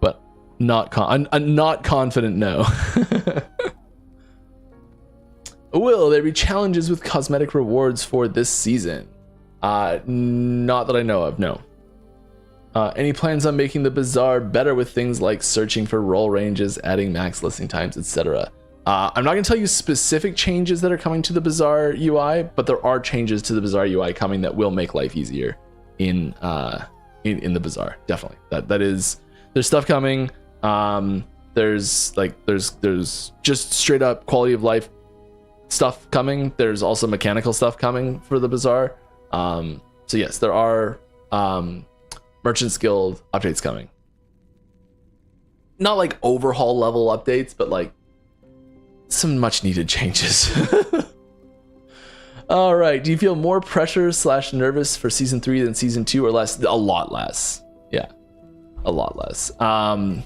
but I'm not confident no. Will there be challenges with cosmetic rewards for this season? Not that I know of, no. Any plans on making the bazaar better with things like searching for roll ranges, adding max listing times, etc.? I'm not going to tell you specific changes that are coming to the bazaar UI, but there are changes to the bazaar UI coming that will make life easier in the bazaar. Definitely. That is, there's stuff coming. There's just straight up quality of life stuff coming. There's also mechanical stuff coming for the bazaar. So yes, there are Merchants Guild updates coming. Not like overhaul level updates, but like some much needed changes. All right. Do you feel more pressure / nervous for season 3 than season 2 or less? A lot less. Yeah, a lot less. I'm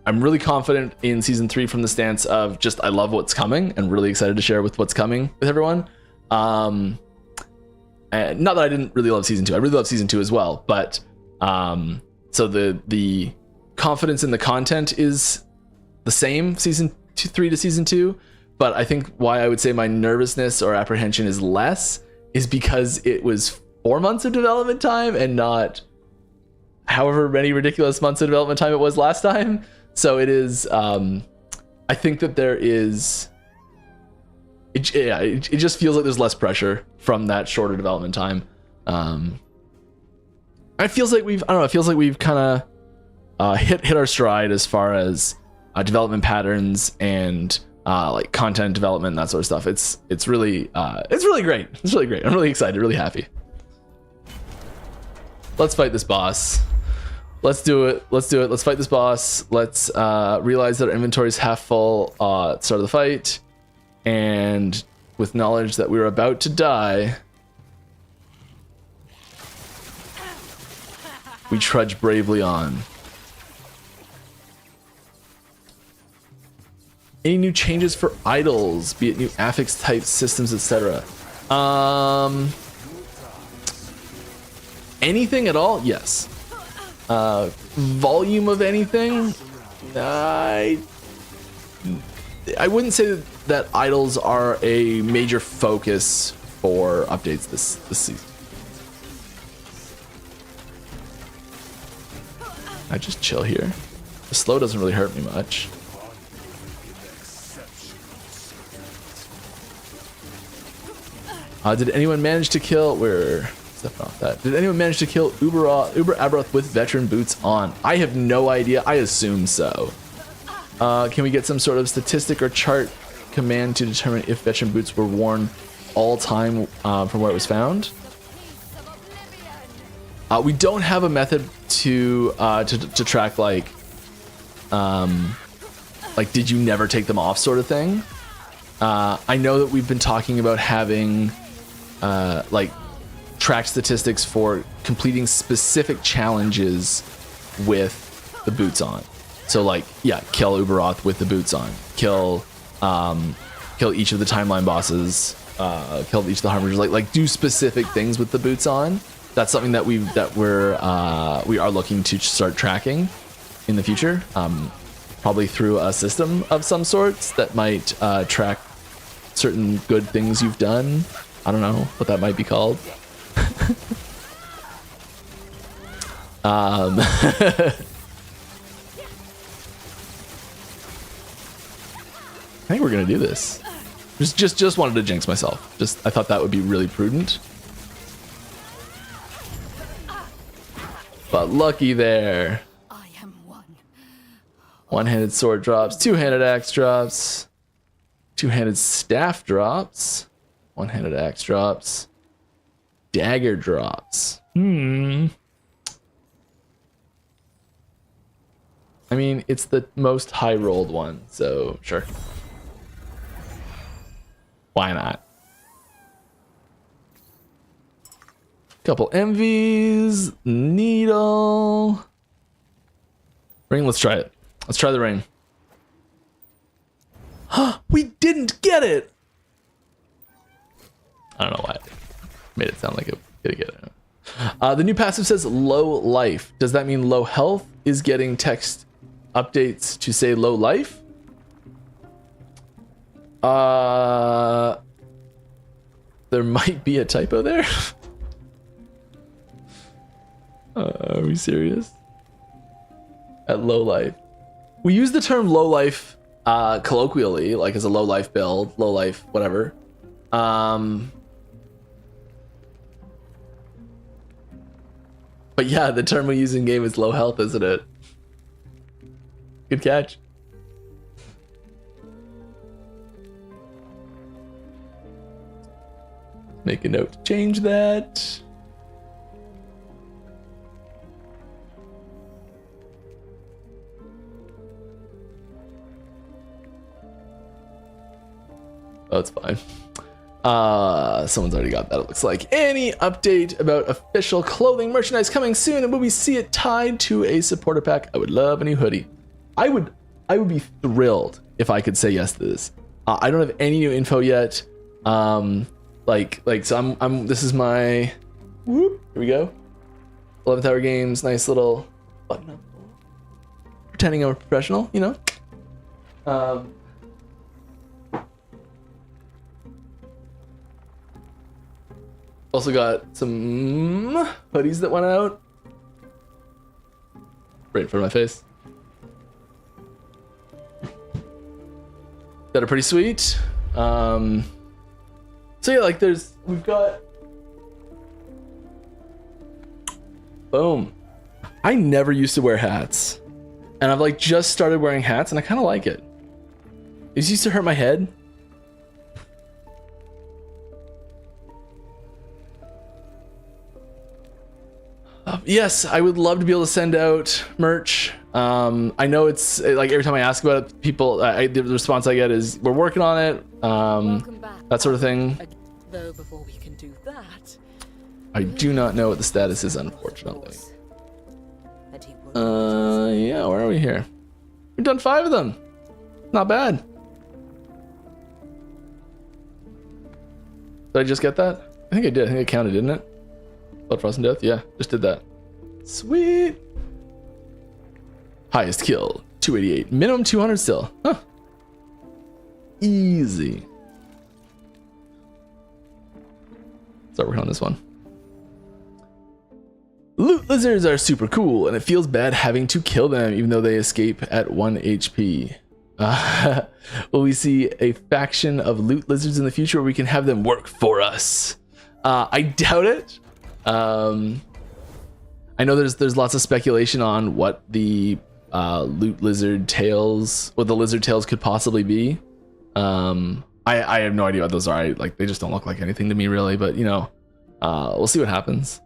really confident in season 3 from the stance of just, I love what's coming and really excited to share with what's coming with everyone. And not that I didn't really love season 2. I really love season 2 as well. But so the confidence in the content is the same season 3 to season 2. But I think why I would say my nervousness or apprehension is less is because it was 4 months of development time and not however many ridiculous months of development time it was last time. So it is, I think that there is, it just feels like there's less pressure from that shorter development time. It feels like we've kind of hit our stride as far as development patterns and like content development and that sort of stuff. It's really great. It's really great. I'm really excited, really happy. Let's fight this boss. Let's do it. Let's fight this boss. Let's realize that our inventory is half full at the start of the fight. And with knowledge that we're about to die, we trudge bravely on. Any new changes for idols, be it new affix types, systems, etc.? Anything at all? Yes. Volume of anything? I wouldn't say that idols are a major focus for updates this season. I just chill here. The slow doesn't really hurt me much. Did anyone manage to kill? We're stepping off that. Did anyone manage to kill Uber Abaroth with veteran boots on? I have no idea. I assume so. Can we get some sort of statistic or chart command to determine if veteran boots were worn all time from where it was found? We don't have a method to track like did you never take them off sort of thing. I know that we've been talking about having like track statistics for completing specific challenges with the boots on. So like, yeah, kill Uberoth with the boots on. Kill each of the timeline bosses. Kill each of the harbingers. Like do specific things with the boots on. That's something that we are looking to start tracking in the future. Probably through a system of some sorts that might track certain good things you've done. I don't know what that might be called. I think we're gonna do this. Just wanted to jinx myself. I thought that would be really prudent. But lucky there. I am one. One-handed sword drops, two-handed axe drops, two-handed staff drops, one-handed axe drops, dagger drops. I mean, it's the most high-rolled one, so sure. Why not? Couple MVs, needle. Ring, let's try it. Let's try the ring. Huh, we didn't get it! I don't know why I made it sound like it gonna get it. The new passive says low life. Does that mean low health is getting text updates to say low life? There might be a typo there. Are we serious? At low life. We use the term low life colloquially, like as a low life build, low life, whatever. But yeah, the term we use in game is low health, isn't it? Good catch. Make a note to change that. Oh, it's fine. Someone's already got that, it looks like. Any update about official clothing merchandise coming soon, and will we see it tied to a supporter pack? I would love a new hoodie. I would be thrilled if I could say yes to this. I don't have any new info yet. So this is my whoop, here we go. 11th Hour Games, nice little button up. Pretending I'm a professional, you know. Also got some hoodies that went out right in front of my face that are pretty sweet. So yeah, like we've got, boom. I never used to wear hats, and I've like just started wearing hats, and I kind of like it. It used to hurt my head. Yes, I would love to be able to send out merch. I know it's like every time I ask about it, people, the response I get is we're working on it. That sort of thing. Though before we can do that, I do not know what the status is, unfortunately. Yeah, where are we here? We've done 5 of them. Not bad. Did I just get that? I think I did. I think I counted, didn't it? Blood, Frost, and Death? Yeah, just did that. Sweet. Highest kill, 288. Minimum 200 still. Huh. Easy. Start working on this one. Loot lizards are super cool, and it feels bad having to kill them even though they escape at 1 HP. Will we see a faction of loot lizards in the future where we can have them work for us? I doubt it. I know there's lots of speculation on what the loot lizard tails, what the lizard tails could possibly be. I have no idea what those are. Like, they just don't look like anything to me really, but you know, we'll see what happens.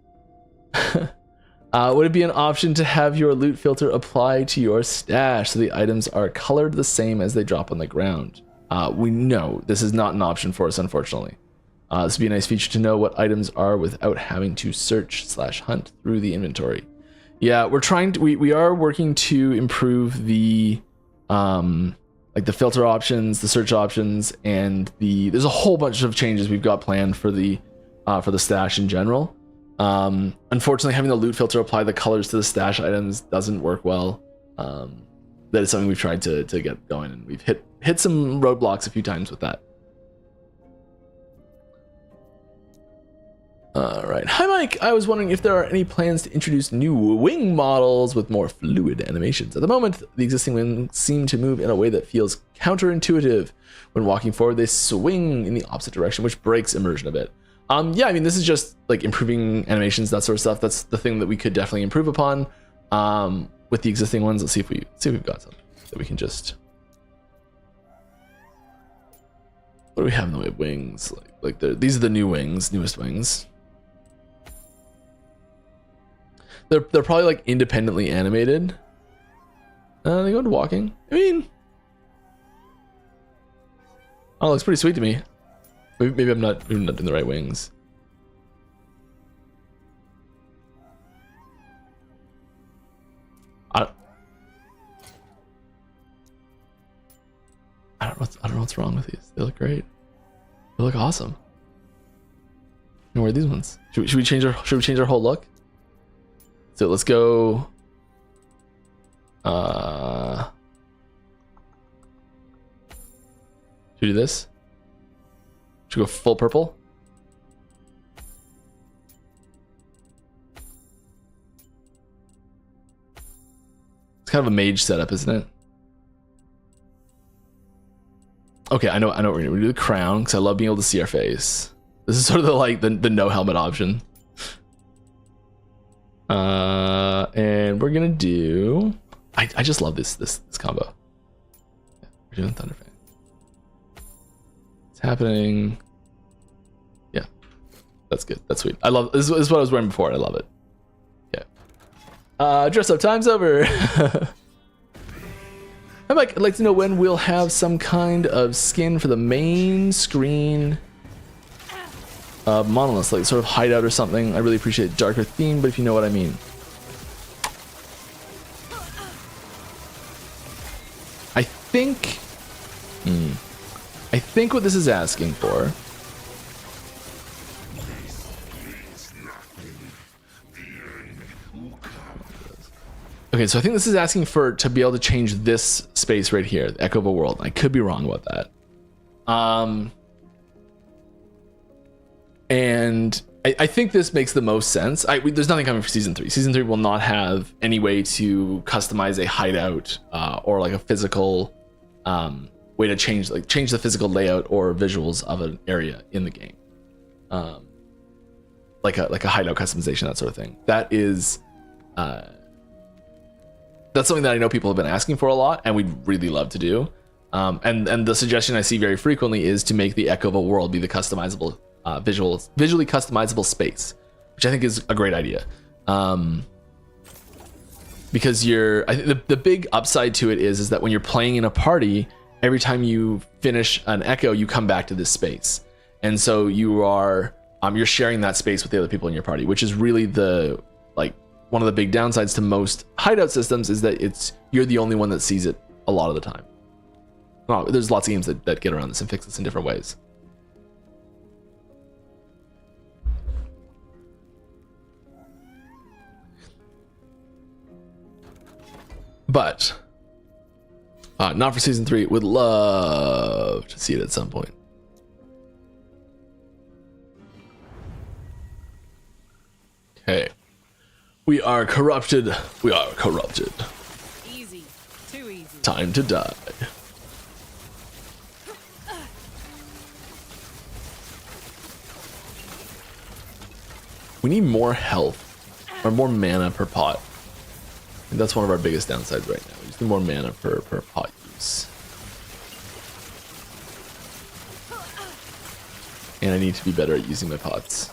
Would it be an option to have your loot filter apply to your stash so the items are colored the same as they drop on the ground? We know this is not an option for us, unfortunately. This would be a nice feature to know what items are without having to search/hunt through the inventory. Yeah, we're trying to, we are working to improve the like the filter options, the search options, and there's a whole bunch of changes we've got planned for the stash in general. Unfortunately, having the loot filter apply the colors to the stash items doesn't work well. That is something we've tried to get going, and we've hit some roadblocks a few times with that. All right. Hi, Mike. I was wondering if there are any plans to introduce new wing models with more fluid animations. At the moment, the existing wings seem to move in a way that feels counterintuitive. When walking forward, they swing in the opposite direction, which breaks immersion a bit. Yeah, I mean, this is just like improving animations, that sort of stuff. That's the thing that we could definitely improve upon with the existing ones. Let's see if we've got something that we can just. What do we have in the way of wings? Like these are the new wings, newest wings. They're probably like independently animated. They go into walking. I mean, oh, it looks pretty sweet to me. Maybe I'm not doing the right wings. I don't know what's wrong with these. They look great. They look awesome. And where are these ones? Should we change our whole look? So let's go. Should we do this? Should we go full purple? kind of a mage setup, isn't it? Okay, I know what we're gonna do. We're gonna do the crown because I love being able to see our face. This is sort of the no helmet option. And we're gonna do. I just love this combo. Yeah, we're doing Thunderfang. It's happening. Yeah, that's good. That's sweet. I love this. Is what I was wearing before. I love it. Yeah. Dress up time's over. I'd like to know when we'll have some kind of skin for the main screen of Monolith, like sort of hideout or something. I really appreciate darker theme, but if you know what I mean. I think what this is asking for. Okay, so I think this is asking for to be able to change this space right here, the Echo of a World. I could be wrong about that. And I think this makes the most sense. There's nothing coming for season 3. Season 3 will not have any way to customize a hideout or like a physical way to change the physical layout or visuals of an area in the game. Like a hideout customization, that sort of thing. That is that's something that I know people have been asking for a lot, and we'd really love to do. And the suggestion I see very frequently is to make the Echo of a World be the customizable, visually customizable space, which I think is a great idea. Because I think the big upside to it is that when you're playing in a party, every time you finish an Echo, you come back to this space, and so you're sharing that space with the other people in your party, which is really one of the big downsides to most hideout systems is that you're the only one that sees it a lot of the time. Oh, there's lots of games that get around this and fix this in different ways. But not for season 3. Would love to see it at some point. Okay. We are corrupted. We are corrupted. Easy. Too easy. Time to die. We need more health or more mana per pot. And that's one of our biggest downsides right now. We just need more mana per pot use. And I need to be better at using my pots.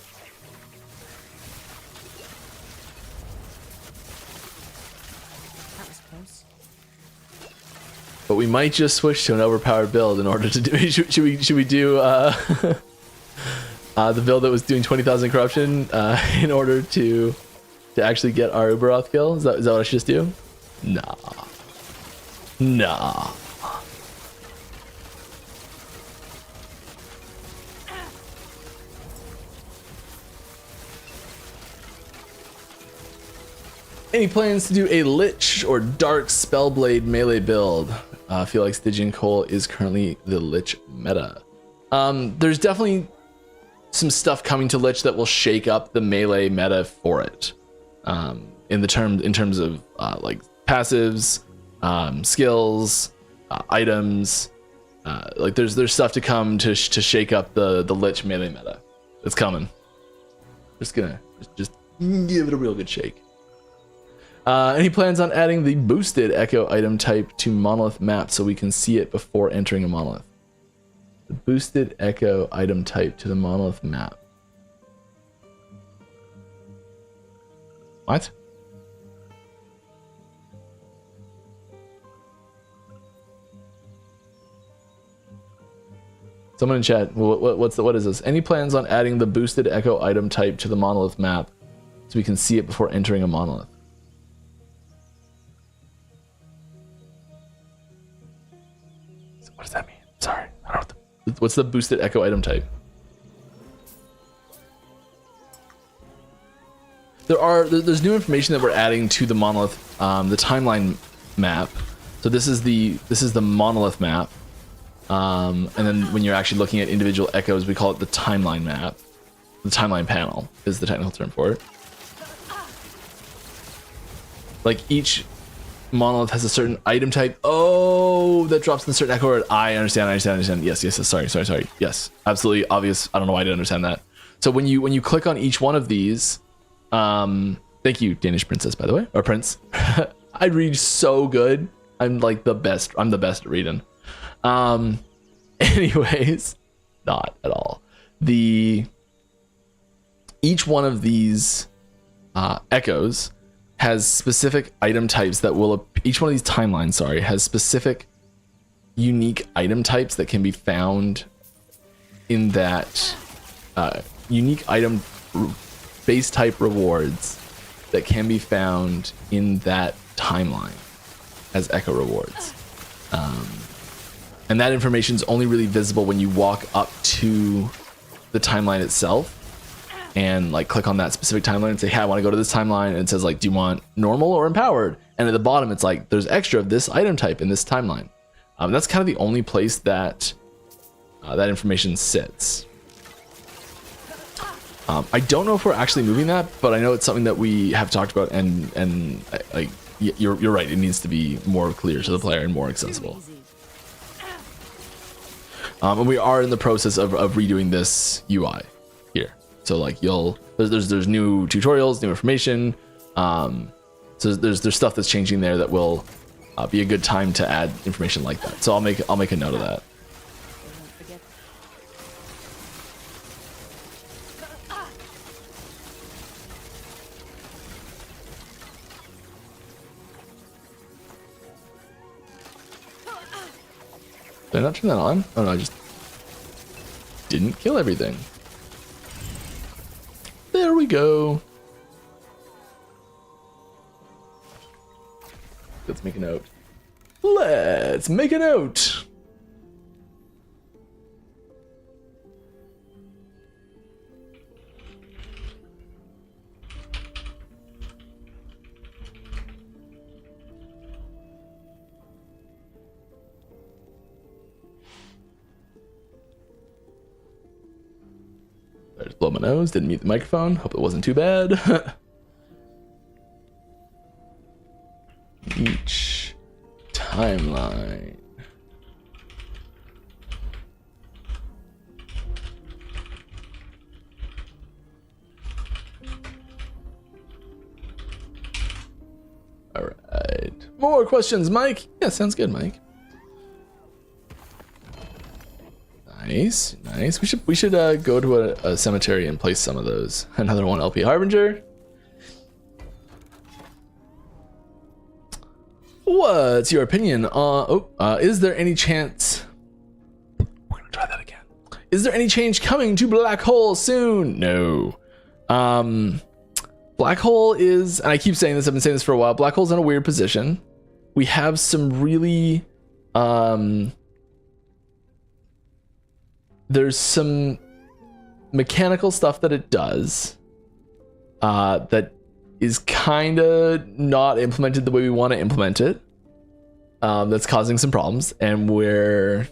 But we might just switch to an overpowered build in order to do. Should we do the build that was doing 20,000 corruption in order to actually get our Uberoth kill? Is that what I should just do? Nah. Any plans to do a Lich or Dark Spellblade melee build? I feel like Stygian Cole is currently the Lich meta. There's definitely some stuff coming to Lich that will shake up the melee meta for it. In terms of like passives, skills, items. Like there's stuff to come to shake up the Lich melee meta. It's coming. Just gonna just give it a real good shake. Any plans on adding the boosted Echo item type to Monolith map so we can see it before entering a Monolith? The boosted Echo item type to the Monolith map. What? Someone in chat, what is this? Any plans on adding the boosted Echo item type to the Monolith map so we can see it before entering a Monolith? What does that mean? Sorry, I don't know. What's the boosted Echo item type? There's new information that we're adding to the Monolith, the timeline map. So this is the Monolith map, and then when you're actually looking at individual echoes, we call it the timeline map. The timeline panel is the technical term for it. Like each monolith has a certain item type. Oh, that drops in a certain echo word. I understand. Yes. Sorry. Yes, absolutely obvious. I don't know why I didn't understand that. So when you click on each one of these, thank you, Danish princess, by the way, or prince. I read so good. I'm like the best. I'm the best at reading. Anyways, not at all. Each one of these echoes has specific item types that will, each one of these timelines, sorry, has specific unique item types that can be found in that unique item base type rewards that can be found in that timeline as echo rewards. And that information is only really visible when you walk up to the timeline itself and like click on that specific timeline and say, hey, I want to go to this timeline. And it says like, do you want normal or empowered? And at the bottom, it's like, there's extra of this item type in this timeline. That's kind of the only place that that information sits. I don't know if we're actually moving that, but I know it's something that we have talked about, and like you're right, it needs to be more clear to the player and more accessible. And we are in the process of redoing this UI here. So like there's new tutorials, new information. So there's stuff that's changing there that will be a good time to add information like that. So I'll make a note of that. Did I not turn that on? Oh no, I just didn't kill everything. There we go. Let's make a note. Let's make a note. I just blow my nose, didn't mute the microphone. Hope it wasn't too bad. Each timeline. All right. More questions, Mike? Yeah, sounds good, Mike. Nice. We should go to a cemetery and place some of those. Another one, LP Harbinger. What's your opinion on? Is there any chance? We're gonna try that again. Is there any change coming to Black Hole soon? No. Black Hole is, and I keep saying this. I've been saying this for a while. Black Hole's in a weird position. We have some really there's some mechanical stuff that it does that is kind of not implemented the way we want to implement it. That's causing some problems, and we're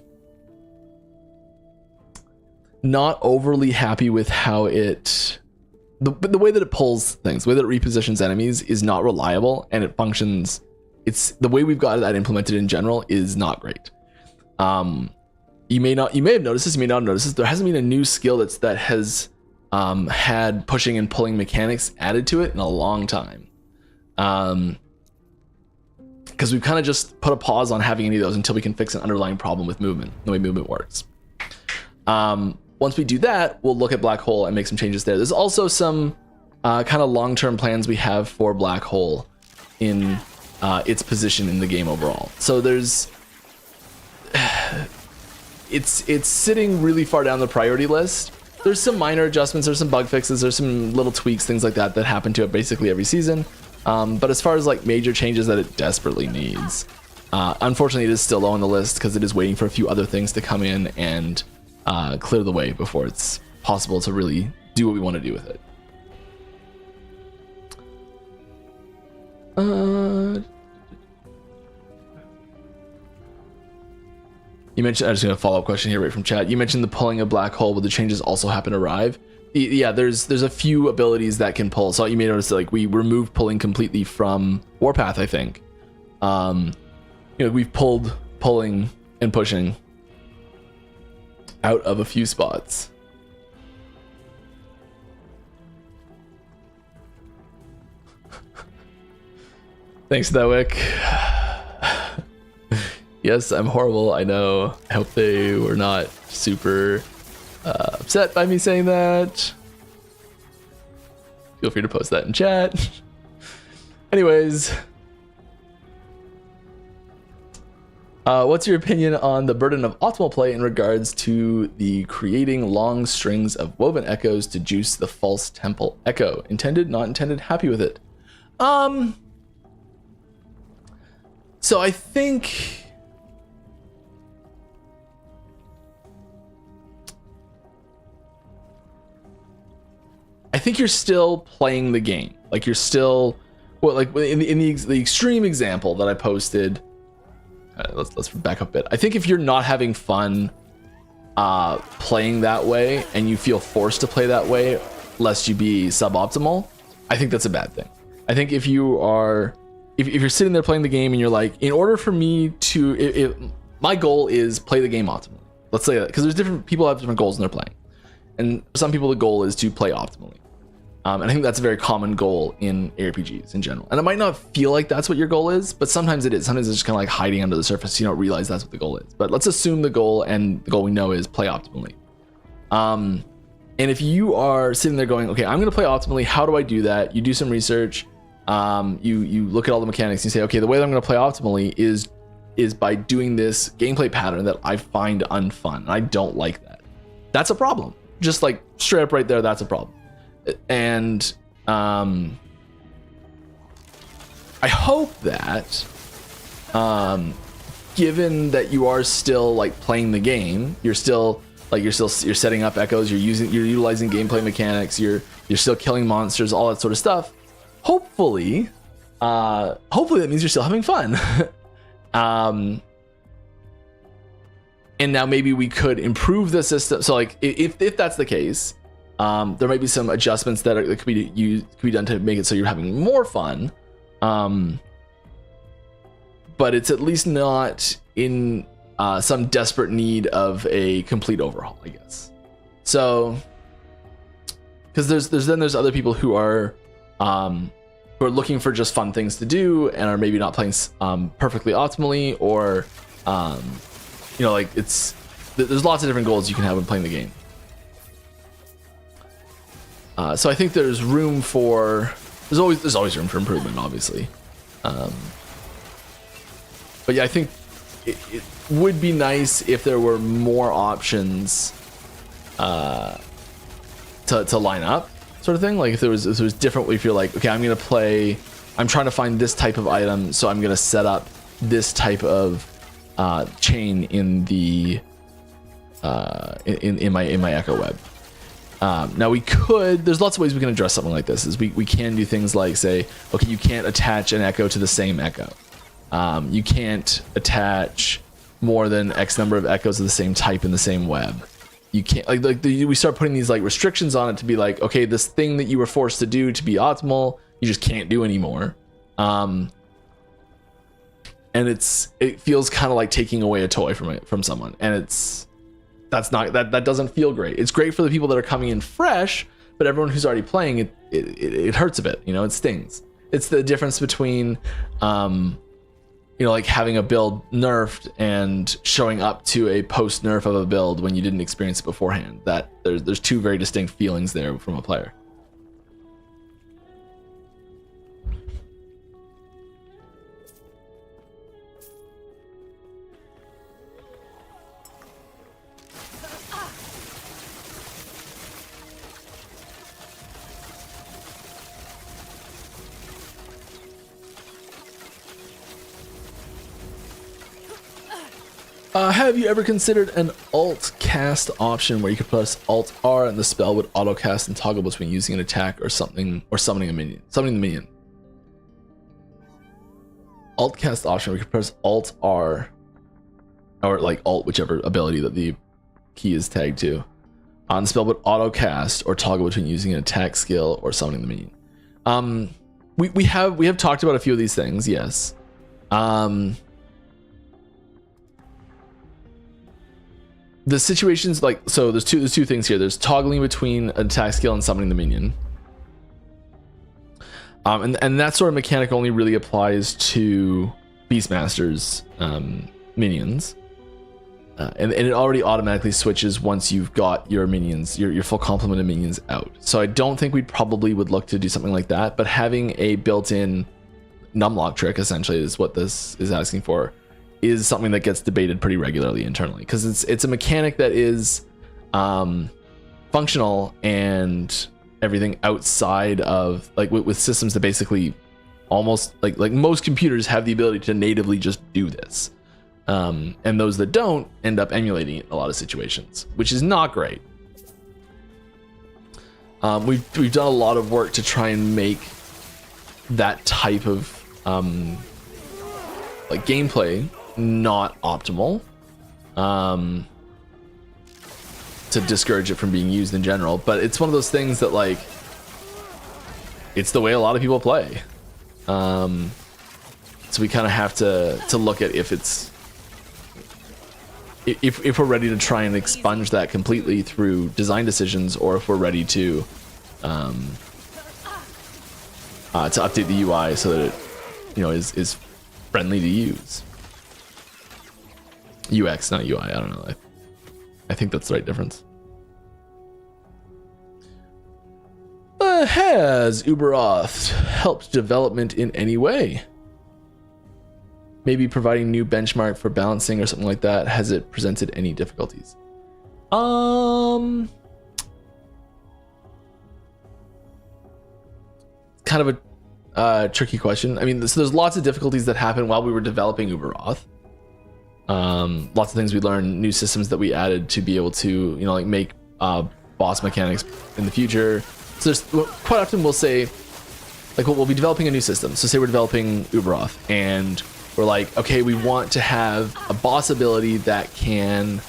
not overly happy with how it, the way that it pulls things, the way that it repositions enemies is not reliable, and it functions. It's the way we've got that implemented in general is not great. You may have noticed this, you may not have noticed this. There hasn't been a new skill that has had pushing and pulling mechanics added to it in a long time. Because we've kind of just put a pause on having any of those until we can fix an underlying problem with movement, the way movement works. Once we do that, we'll look at Black Hole and make some changes there. There's also some kind of long-term plans we have for Black Hole in its position in the game overall. So there's it's sitting really far down the priority list. There's some minor adjustments, there's some bug fixes, there's some little tweaks, things like that happen to it basically every season. But as far as like major changes that it desperately needs, unfortunately it is still low on the list because it is waiting for a few other things to come in and clear the way before it's possible to really do what we want to do with it. You mentioned, I'm just going to follow up question here right from chat. You mentioned the pulling of Black Hole. Will the changes also happen to Rive? Yeah, there's a few abilities that can pull. So you may notice that, like, we removed pulling completely from Warpath, I think. We've pulling and pushing out of a few spots. Thanks, Dewick. Yes, I'm horrible. I know. I hope they were not super upset by me saying that. Feel free to post that in chat. Anyways, what's your opinion on the burden of optimal play in regards to the creating long strings of woven echoes to juice the false temple echo? Intended, not intended, happy with it. So I think you're still playing the game. Like you're still, well, like in the extreme example that I posted. Let's back up a bit. I think if you're not having fun playing that way and you feel forced to play that way, lest you be suboptimal, I think that's a bad thing. I think if you are, if you're sitting there playing the game and you're like, in order for me to, my goal is play the game optimally. Let's say that, because there's different people have different goals when they're playing, and for some people the goal is to play optimally. And I think that's a very common goal in ARPGs in general. And it might not feel like that's what your goal is, but sometimes it is. Sometimes it's just kind of like hiding under the surface. You don't realize that's what the goal is. But let's assume the goal, and the goal we know is play optimally. And if you are sitting there going, okay, I'm going to play optimally. How do I do that? You do some research. You look at all the mechanics and you say, okay, the way that I'm going to play optimally is by doing this gameplay pattern that I find unfun. And I don't like that. That's a problem. Just like straight up right there, that's a problem. And I hope that given that you are still like playing the game, you're setting up echoes, you're utilizing gameplay mechanics, you're still killing monsters, all that sort of stuff. Hopefully that means you're still having fun. And now maybe we could improve the system. So like if that's the case, there might be some adjustments that could be done to make it so you're having more fun, but it's at least not in some desperate need of a complete overhaul, I guess. So, because there's other people who are looking for just fun things to do and are maybe not playing perfectly optimally, or like there's lots of different goals you can have when playing the game. So I think there's always room for improvement, obviously. But yeah, I think it would be nice if there were more options to line up, sort of thing. Like if there was different, if you're like, okay, I'm trying to find this type of item, so I'm gonna set up this type of chain in the in my echo web. Now there's lots of ways we can address something like this. Is we can do things like say, okay, you can't attach an echo to the same echo. You can't attach more than X number of echoes of the same type in the same web. You can't we start putting these like restrictions on it to be like, okay, this thing that you were forced to do to be optimal, you just can't do anymore. And it feels kind of like taking away a toy from someone, and that doesn't feel great. It's great for the people that are coming in fresh, but everyone who's already playing it hurts a bit. It stings. It's the difference between like having a build nerfed and showing up to a post nerf of a build when you didn't experience it beforehand. That there's two very distinct feelings there from a player. Have you ever considered an alt cast option where you could press Alt R and the spell would auto cast and toggle between using an attack or something, or summoning the minion? Alt cast option where you could press Alt R, or like Alt, whichever ability that the key is tagged to, on the spell would auto cast or toggle between using an attack skill or summoning the minion. We have talked about a few of these things, yes. The situations like, so there's two things here. There's toggling between an attack skill and summoning the minion. And that sort of mechanic only really applies to Beastmaster's minions. And it already automatically switches once you've got your minions, your full complement of minions out. So I don't think we probably would look to do something like that, but having a built-in numlock trick, essentially, is what this is asking for, is something that gets debated pretty regularly internally, because it's a mechanic that is functional and everything outside of, like, with systems that basically almost like most computers have the ability to natively just do this. And those that don't end up emulating it in a lot of situations, which is not great. We've done a lot of work to try and make that type of like gameplay not optimal, to discourage it from being used in general. But it's one of those things that, like, it's the way a lot of people play. So we kind of have to look at if we're ready to try and expunge that completely through design decisions, or if we're ready to update the UI so that it, you know, is friendly to use. UX, not UI. I don't know. I think that's the right difference. Has Uberoth helped development in any way? Maybe providing new benchmark for balancing or something like that. Has it presented any difficulties? Kind of a tricky question. I mean, so there's lots of difficulties that happened while we were developing Uberoth. Lots of things we learned, new systems that we added to be able to, you know, like make boss mechanics in the future. So there's quite often we'll say, like, we'll be developing a new system. So say we're developing Uberoth, and we're like, okay, we want to have a boss ability that can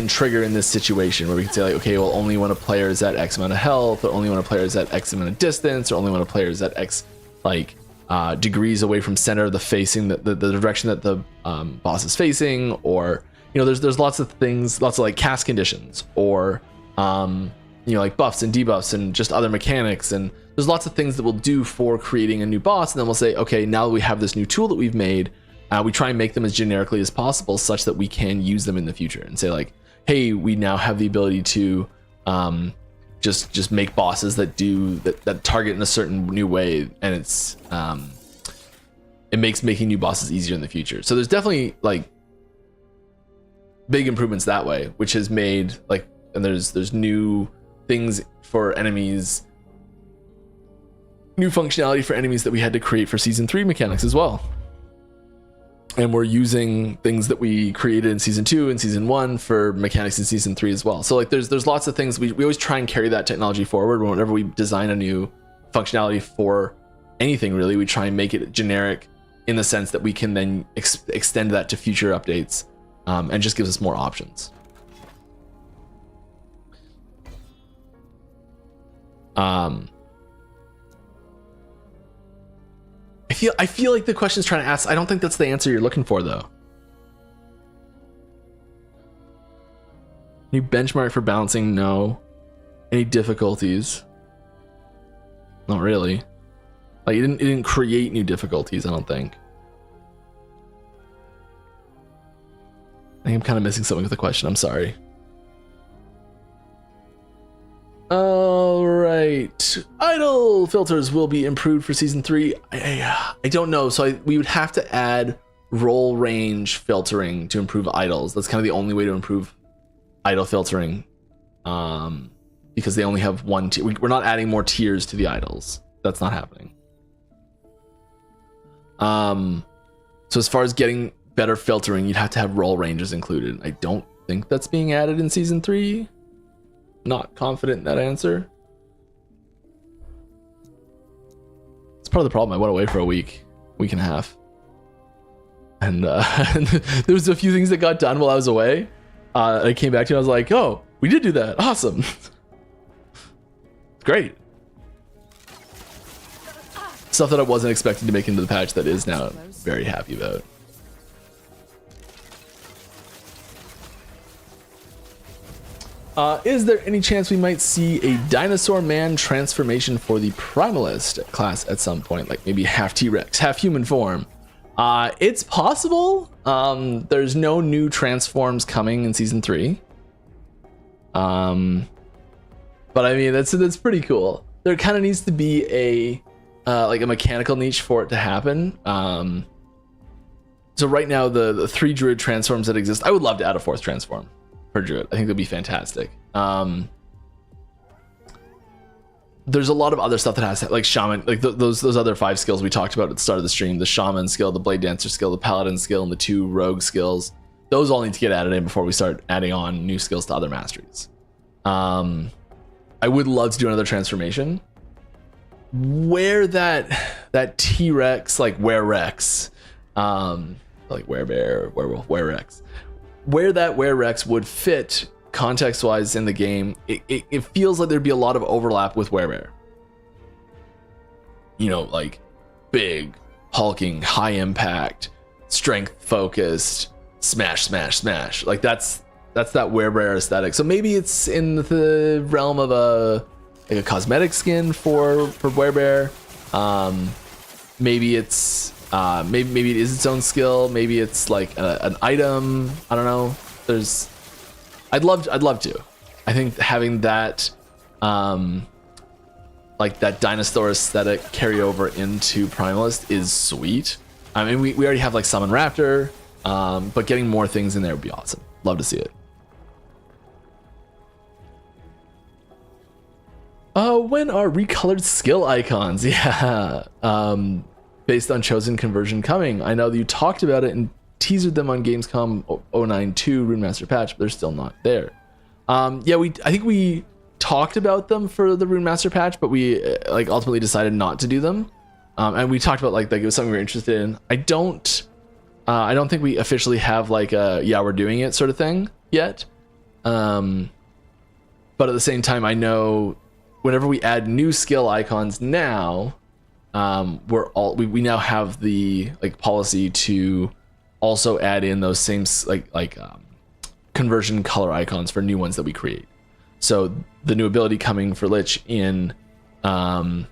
trigger in this situation, where we can say, like, okay, well, only when a player is at X amount of health, or only when a player is at X amount of distance, or only when a player is at X, like, degrees away from center of the facing, the direction that the boss is facing, or, you know, there's lots of things, lots of, like, cast conditions, or you know, like buffs and debuffs and just other mechanics, and there's lots of things that we'll do for creating a new boss. And then we'll say, okay, now that we have this new tool that we've made, we try and make them as generically as possible, such that we can use them in the future, and say, like, hey, we now have the ability to just make bosses that do that target in a certain new way, and it makes making new bosses easier in the future. So there's definitely, like, big improvements that way, which has made, like, and there's new things for enemies, new functionality for enemies that we had to create for season 3 mechanics as well. And we're using things that we created in season 2 and season 1 for mechanics in season 3 as well. So, like, there's lots of things we always try and carry that technology forward. Whenever we design a new functionality for anything, really, we try and make it generic in the sense that we can then extend that to future updates, and just gives us more options. I feel like the question's trying to ask, I don't think that's the answer you're looking for, though. New benchmark for balancing? No. Any difficulties? Not really. Like, it didn't create new difficulties, I don't think. I think I'm kind of missing something with the question. I'm sorry. All right. Idle filters will be improved for season 3. I don't know. So we would have to add roll range filtering to improve idols. That's kind of the only way to improve idle filtering, because they only have one tier. We're not adding more tiers to the idols. That's not happening. So as far as getting better filtering, you'd have to have roll ranges included. I don't think that's being added in season 3. Not confident in that answer. It's part of the problem. I went away for a week and a half, and there was a few things that got done while I was away. I came back to it, I was like, oh, we did do that. Awesome. Great. stuff that I wasn't expecting to make into the patch that is now very happy about. Is there any chance we might see a dinosaur man transformation for the Primalist class at some point? Like maybe half T-Rex, half human form? It's possible. There's no new transforms coming in season 3. But I mean, that's pretty cool. There kind of needs to be a like a mechanical niche for it to happen. So right now the 3 druid transforms that exist, I would love to add a 4th transform for druid. I think that'd be fantastic. There's a lot of other stuff that has like shaman, like those other 5 skills we talked about at the start of the stream: the shaman skill, the blade dancer skill, the paladin skill, and the 2 rogue skills. Those all need to get added in before we start adding on new skills to other masteries. I would love to do another transformation where that T-Rex, like were-rex, like werebear, werewolf, were-rex, where that were-rex would fit context-wise in the game. It feels like there'd be a lot of overlap with werebear. You know, like big, hulking, high impact, strength focused, smash, smash, smash. Like that's that werebear aesthetic. So maybe it's in the realm of a cosmetic skin for werebear. Maybe it's maybe it is its own skill. Maybe it's like an item. I don't know. I'd love to. I think having that like that dinosaur aesthetic carry over into Primalist is sweet. I mean, we already have like Summon Raptor, but getting more things in there would be awesome. Love to see it. When are recolored skill icons? Yeah. Based on chosen conversion coming. I know that you talked about it and teasered them on Gamescom 092 Rune Master patch, but they're still not there. Yeah, I think we talked about them for the Rune Master patch, but we like ultimately decided not to do them. And we talked about like it was something we were interested in. I don't think we officially have like a yeah, we're doing it sort of thing yet. But at the same time, I know whenever we add new skill icons now, we now have the like policy to also add in those same like conversion color icons for new ones that we create. So the new ability coming for Lich in the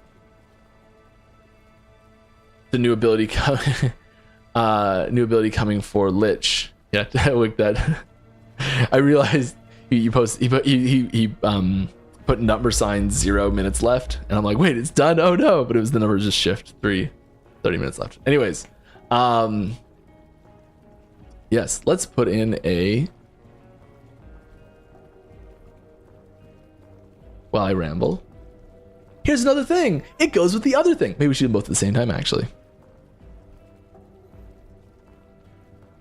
new ability coming for Lich. Yeah, like that. I realized he put number sign 0 minutes left, and I'm like, wait, it's done. Oh no, but it was the number just shift 30 minutes left. Anyways, yes, let's put in a while I ramble. Here's another thing. It goes with the other thing. Maybe we should do both at the same time, actually.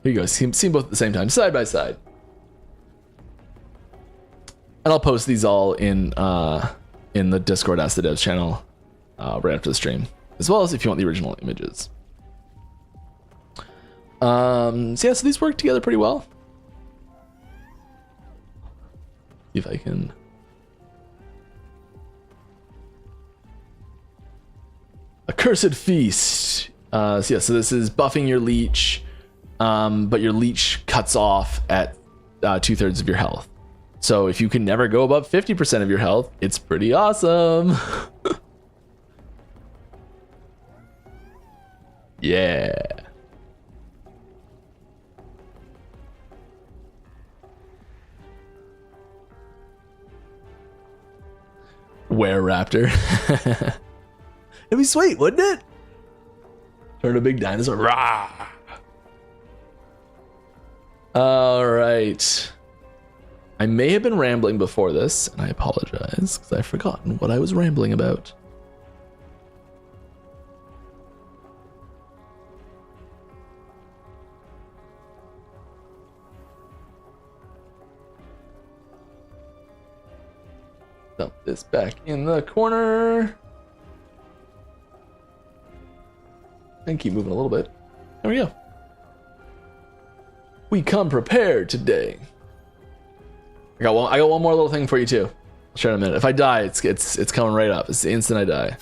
Here you go. See them both at the same time, side by side. And I'll post these all in the Discord Ask the Devs channel right after the stream, as well as if you want the original images. So yeah, so these work together pretty well. See if I can. Accursed Feast. So yeah, so this is buffing your leech, but your leech cuts off at 2/3 of your health. So if you can never go above 50% of your health, it's pretty awesome. Yeah. Were-raptor. It'd be sweet, wouldn't it? Turn a big dinosaur. Rah! All right. I may have been rambling before this, and I apologize because I've forgotten what I was rambling about. Dump this back in the corner. And keep moving a little bit. There we go. We come prepared today. I got one more little thing for you too. I'll share in a minute. If I die, it's coming right up. It's the instant I die.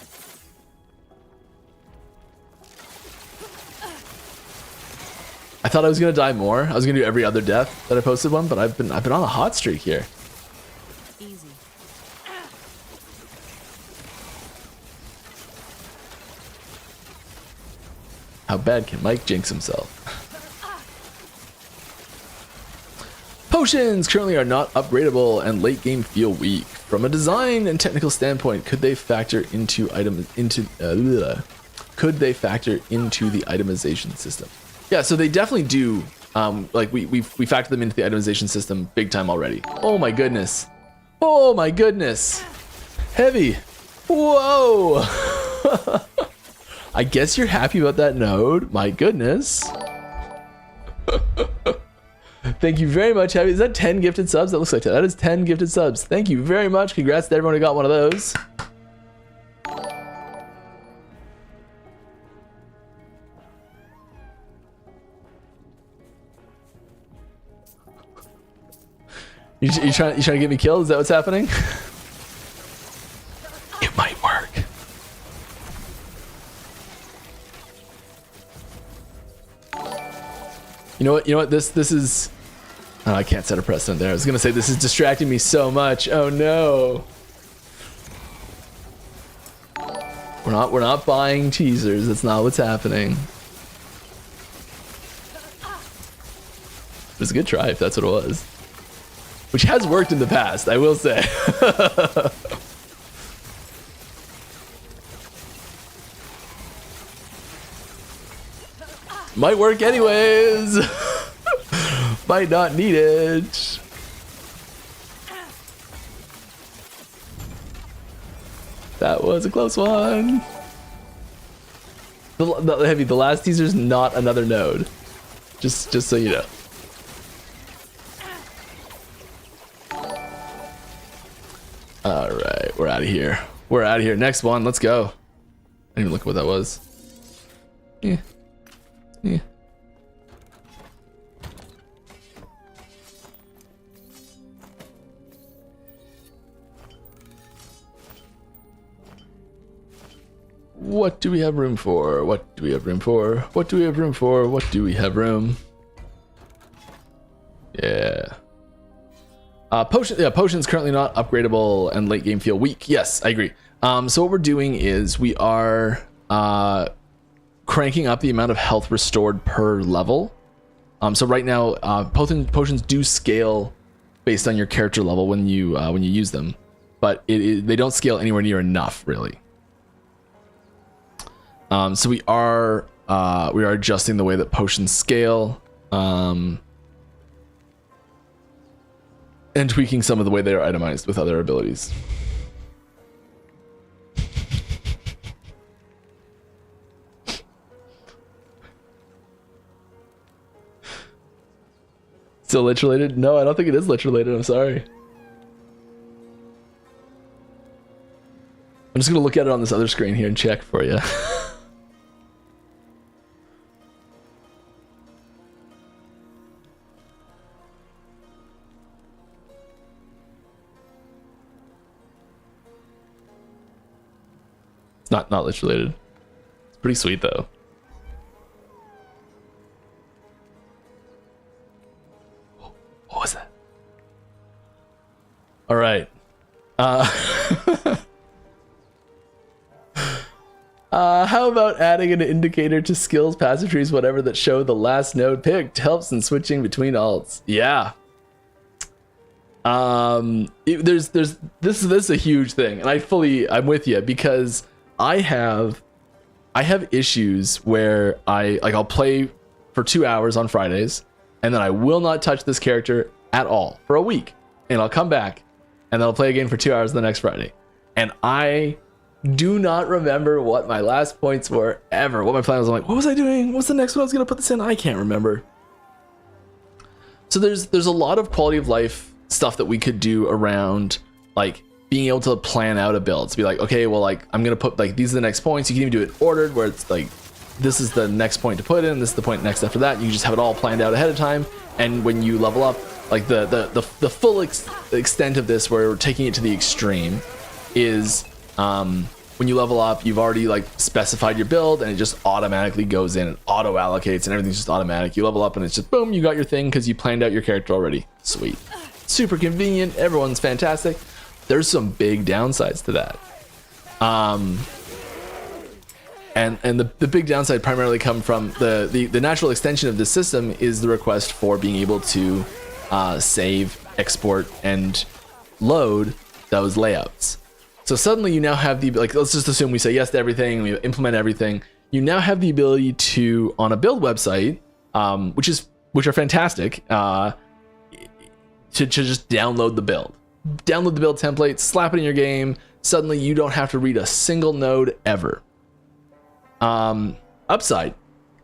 I thought I was gonna die more. I was gonna do every other death that I posted one, but I've been on a hot streak here. Easy. How bad can Mike jinx himself? Potions currently are not upgradable and late game feel weak. From a design and technical standpoint, could they factor into could they factor into the itemization system? Yeah, so they definitely do. Like we factor them into the itemization system big time already. Oh my goodness. Oh my goodness. Heavy. Whoa. I guess you're happy about that node. My goodness. Thank you very much, Heavy. Is that 10 gifted subs? That looks like 10. That is 10 gifted subs. Thank you very much. Congrats to everyone who got one of those. You trying to get me killed? Is that what's happening? It might work. You know what? This is. Oh, I can't set a precedent there. I was gonna say this is distracting me so much. Oh no. We're not buying teasers. That's not what's happening. It was a good try if that's what it was. Which has worked in the past, I will say. Might work anyways. Might not need it. That was a close one. The Heavy, the last teaser's not another node. Just so you know. All right, we're out of here. We're out of here. Next one, let's go. I didn't even look at what that was. Yeah. Yeah. What do we have room for? What do we have room for? What do we have room for? What do we have room? Yeah. Potions currently not upgradable and late game feel weak. Yes, I agree. So what we're doing is we are cranking up the amount of health restored per level. So right now, potions do scale based on your character level when you use them, but they don't scale anywhere near enough, really. So we are adjusting the way that potions scale. And tweaking some of the way they are itemized with other abilities. Still lich related? No, I don't think it is lich related. I'm sorry. I'm just gonna look at it on this other screen here and check for you. It's not lich related. It's pretty sweet though. What was that? All right. How about adding an indicator to skills, passive trees, whatever, that show the last node picked? Helps in switching between alts. Yeah. This is a huge thing, and I'm with you, because I have issues where I'll play for 2 hours on Fridays, and then I will not touch this character at all for a week, and I'll come back and then I'll play again for 2 hours the next Friday, and I do not remember what my last points were ever. What my plan was. I'm like, what was I doing? What's the next one I was gonna put this in? I can't remember. So there's a lot of quality of life stuff that we could do around, like, being able to plan out a build. To be like, okay, well, like, I'm gonna put, like, these are the next points. You can even do it ordered, where it's like, this is the next point to put in, this is the point next after that. You can just have it all planned out ahead of time, and when you level up, like, the full extent of this, where we're taking it to the extreme, is when you level up, you've already like specified your build, and it just automatically goes in and auto allocates, and everything's just automatic. You level up and it's just boom, you got your thing because you planned out your character already. Sweet. Super convenient. Everyone's fantastic. There's some big downsides to that. And the big downside primarily come from the natural extension of this system is the request for being able to save, export, and load those layouts. So suddenly you now have the, like, let's just assume we say yes to everything, we implement everything. You now have the ability to, on a build website, which are fantastic, to just download the build. Download the build template, slap it in your game. Suddenly you don't have to read a single node ever. Upside,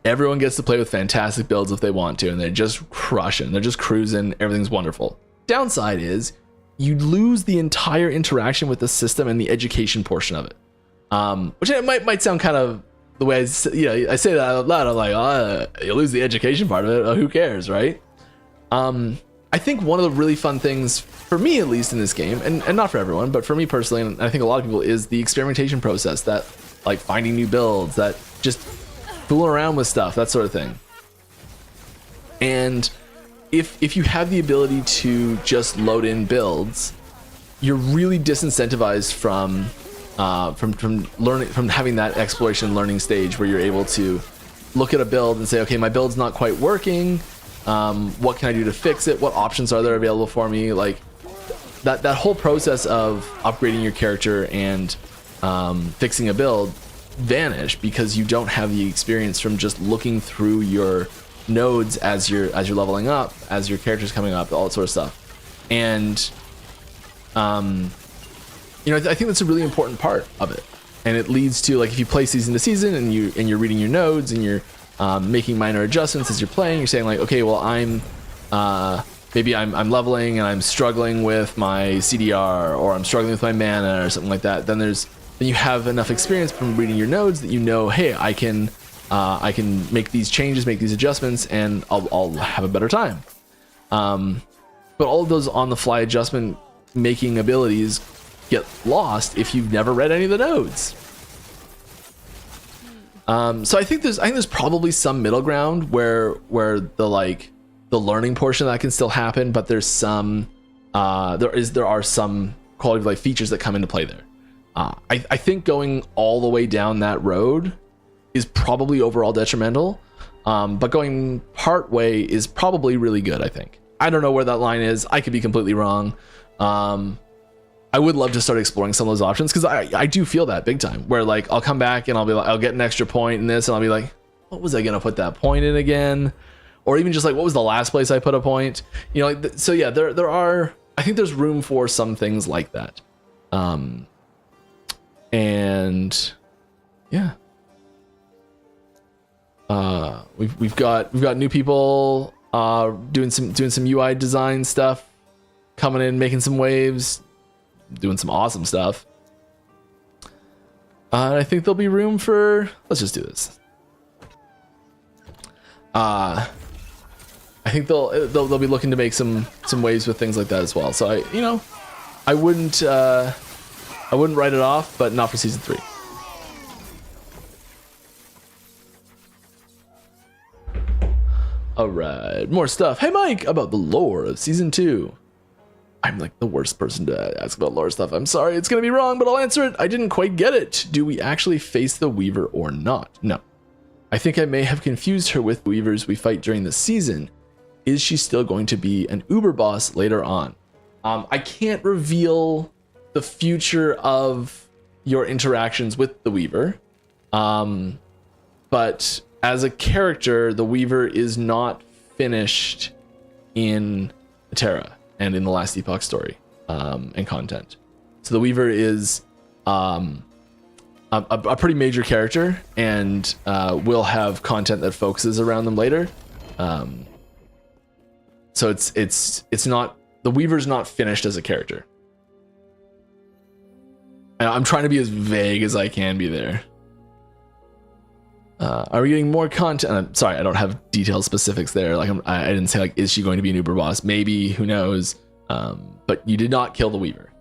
everyone gets to play with fantastic builds if they want to, and they're just crushing, they're just cruising, everything's wonderful. Downside is you lose the entire interaction with the system and the education portion of it, which it might sound kind of the way I say that out loud. I'm like, oh, you lose the education part of it. Oh, who cares, right? I think one of the really fun things for me, at least in this game, and not for everyone, but for me personally, and I think a lot of people, is the experimentation process, that like finding new builds, that just fooling around with stuff, that sort of thing. And if you have the ability to just load in builds, you're really disincentivized from learning, from having that exploration learning stage where you're able to look at a build and say, okay, my build's not quite working. What can I do to fix it? What options are there available for me? Like that whole process of upgrading your character and fixing a build vanish because you don't have the experience from just looking through your nodes as you're leveling up, as your character's coming up, all that sort of stuff. And I think that's a really important part of it. And it leads to, like, if you play season to season and you're reading your nodes and you're making minor adjustments as you're playing, you're saying like, okay, well, maybe I'm leveling and I'm struggling with my CDR, or I'm struggling with my mana or something like that. Then you have enough experience from reading your nodes that you know, hey, I can make these changes, make these adjustments, and I'll have a better time. But all of those on-the-fly adjustment making abilities get lost if you've never read any of the nodes. So I think there's probably some middle ground where the learning portion of that can still happen, but there's some there are some quality of life features that come into play there. I think going all the way down that road is probably overall detrimental, but going part way is probably really good. I think. I don't know where that line is. I could be completely wrong. I would love to start exploring some of those options, because I do feel that big time, where like I'll come back and I'll be like, I'll get an extra point in this, and I'll be like, what was I gonna put that point in again? Or even just like, what was the last place I put a point? So yeah, there are, I think there's room for some things like that. And yeah, we've got new people doing some UI design stuff, coming in, making some waves, doing some awesome stuff. And I think there'll be room for, let's just do this. I think they'll be looking to make some waves with things like that as well. So I wouldn't write it off, but not for season 3. All right, more stuff. Hey Mike, about the lore of season 2. I'm like the worst person to ask about lore stuff. I'm sorry, it's gonna be wrong, but I'll answer it. I didn't quite get it. Do we actually face the Weaver or not? No. I think I may have confused her with Weavers we fight during the season. Is she still going to be an Uber boss later on? I can't reveal the future of your interactions with the Weaver. But as a character, the Weaver is not finished in Terra and in the last Epoch story and content. So the Weaver is a pretty major character, and will have content that focuses around them later. So it's not, the Weaver's not finished as a character. I'm trying to be as vague as I can be there. Are we getting more content? I'm sorry, I don't have detailed specifics there. Like I didn't say like, is she going to be an Uber boss? Maybe, who knows? But you did not kill the Weaver.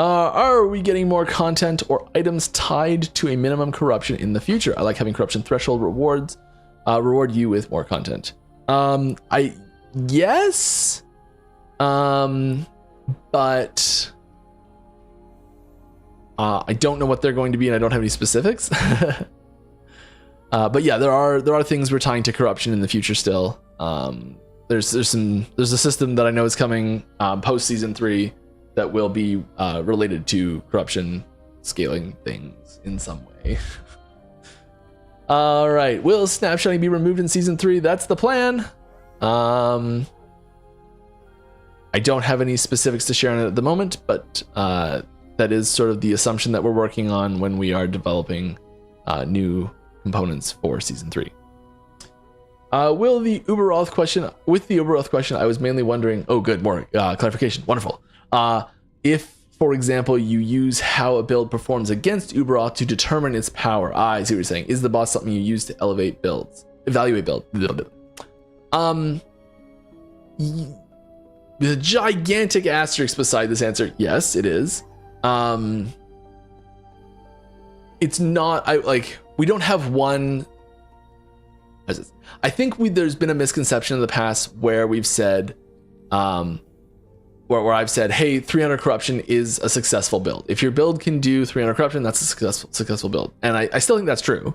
Are we getting more content or items tied to a minimum corruption in the future? I like having corruption threshold rewards reward you with more content. Yes, but I don't know what they're going to be, and I don't have any specifics. But yeah, there are things we're tying to corruption in the future still. There's a system that I know is coming post season 3 that will be related to corruption scaling things in some way. All right, will snapshotting be removed in season 3? That's the plan. I don't have any specifics to share on it at the moment, but that is sort of the assumption that we're working on when we are developing new components for season 3. With the Uberoth question, I was mainly wondering, oh good, more clarification, wonderful. If, for example, you use how a build performs against Uberoth to determine its power. I see what you're saying. Is the boss something you use to evaluate builds? The gigantic asterisk beside this answer, yes, it is. It's not, we don't have one. I think there's been a misconception in the past where we've said, where I've said, hey, 300 corruption is a successful build. If your build can do 300 corruption, that's a successful build. And I still think that's true,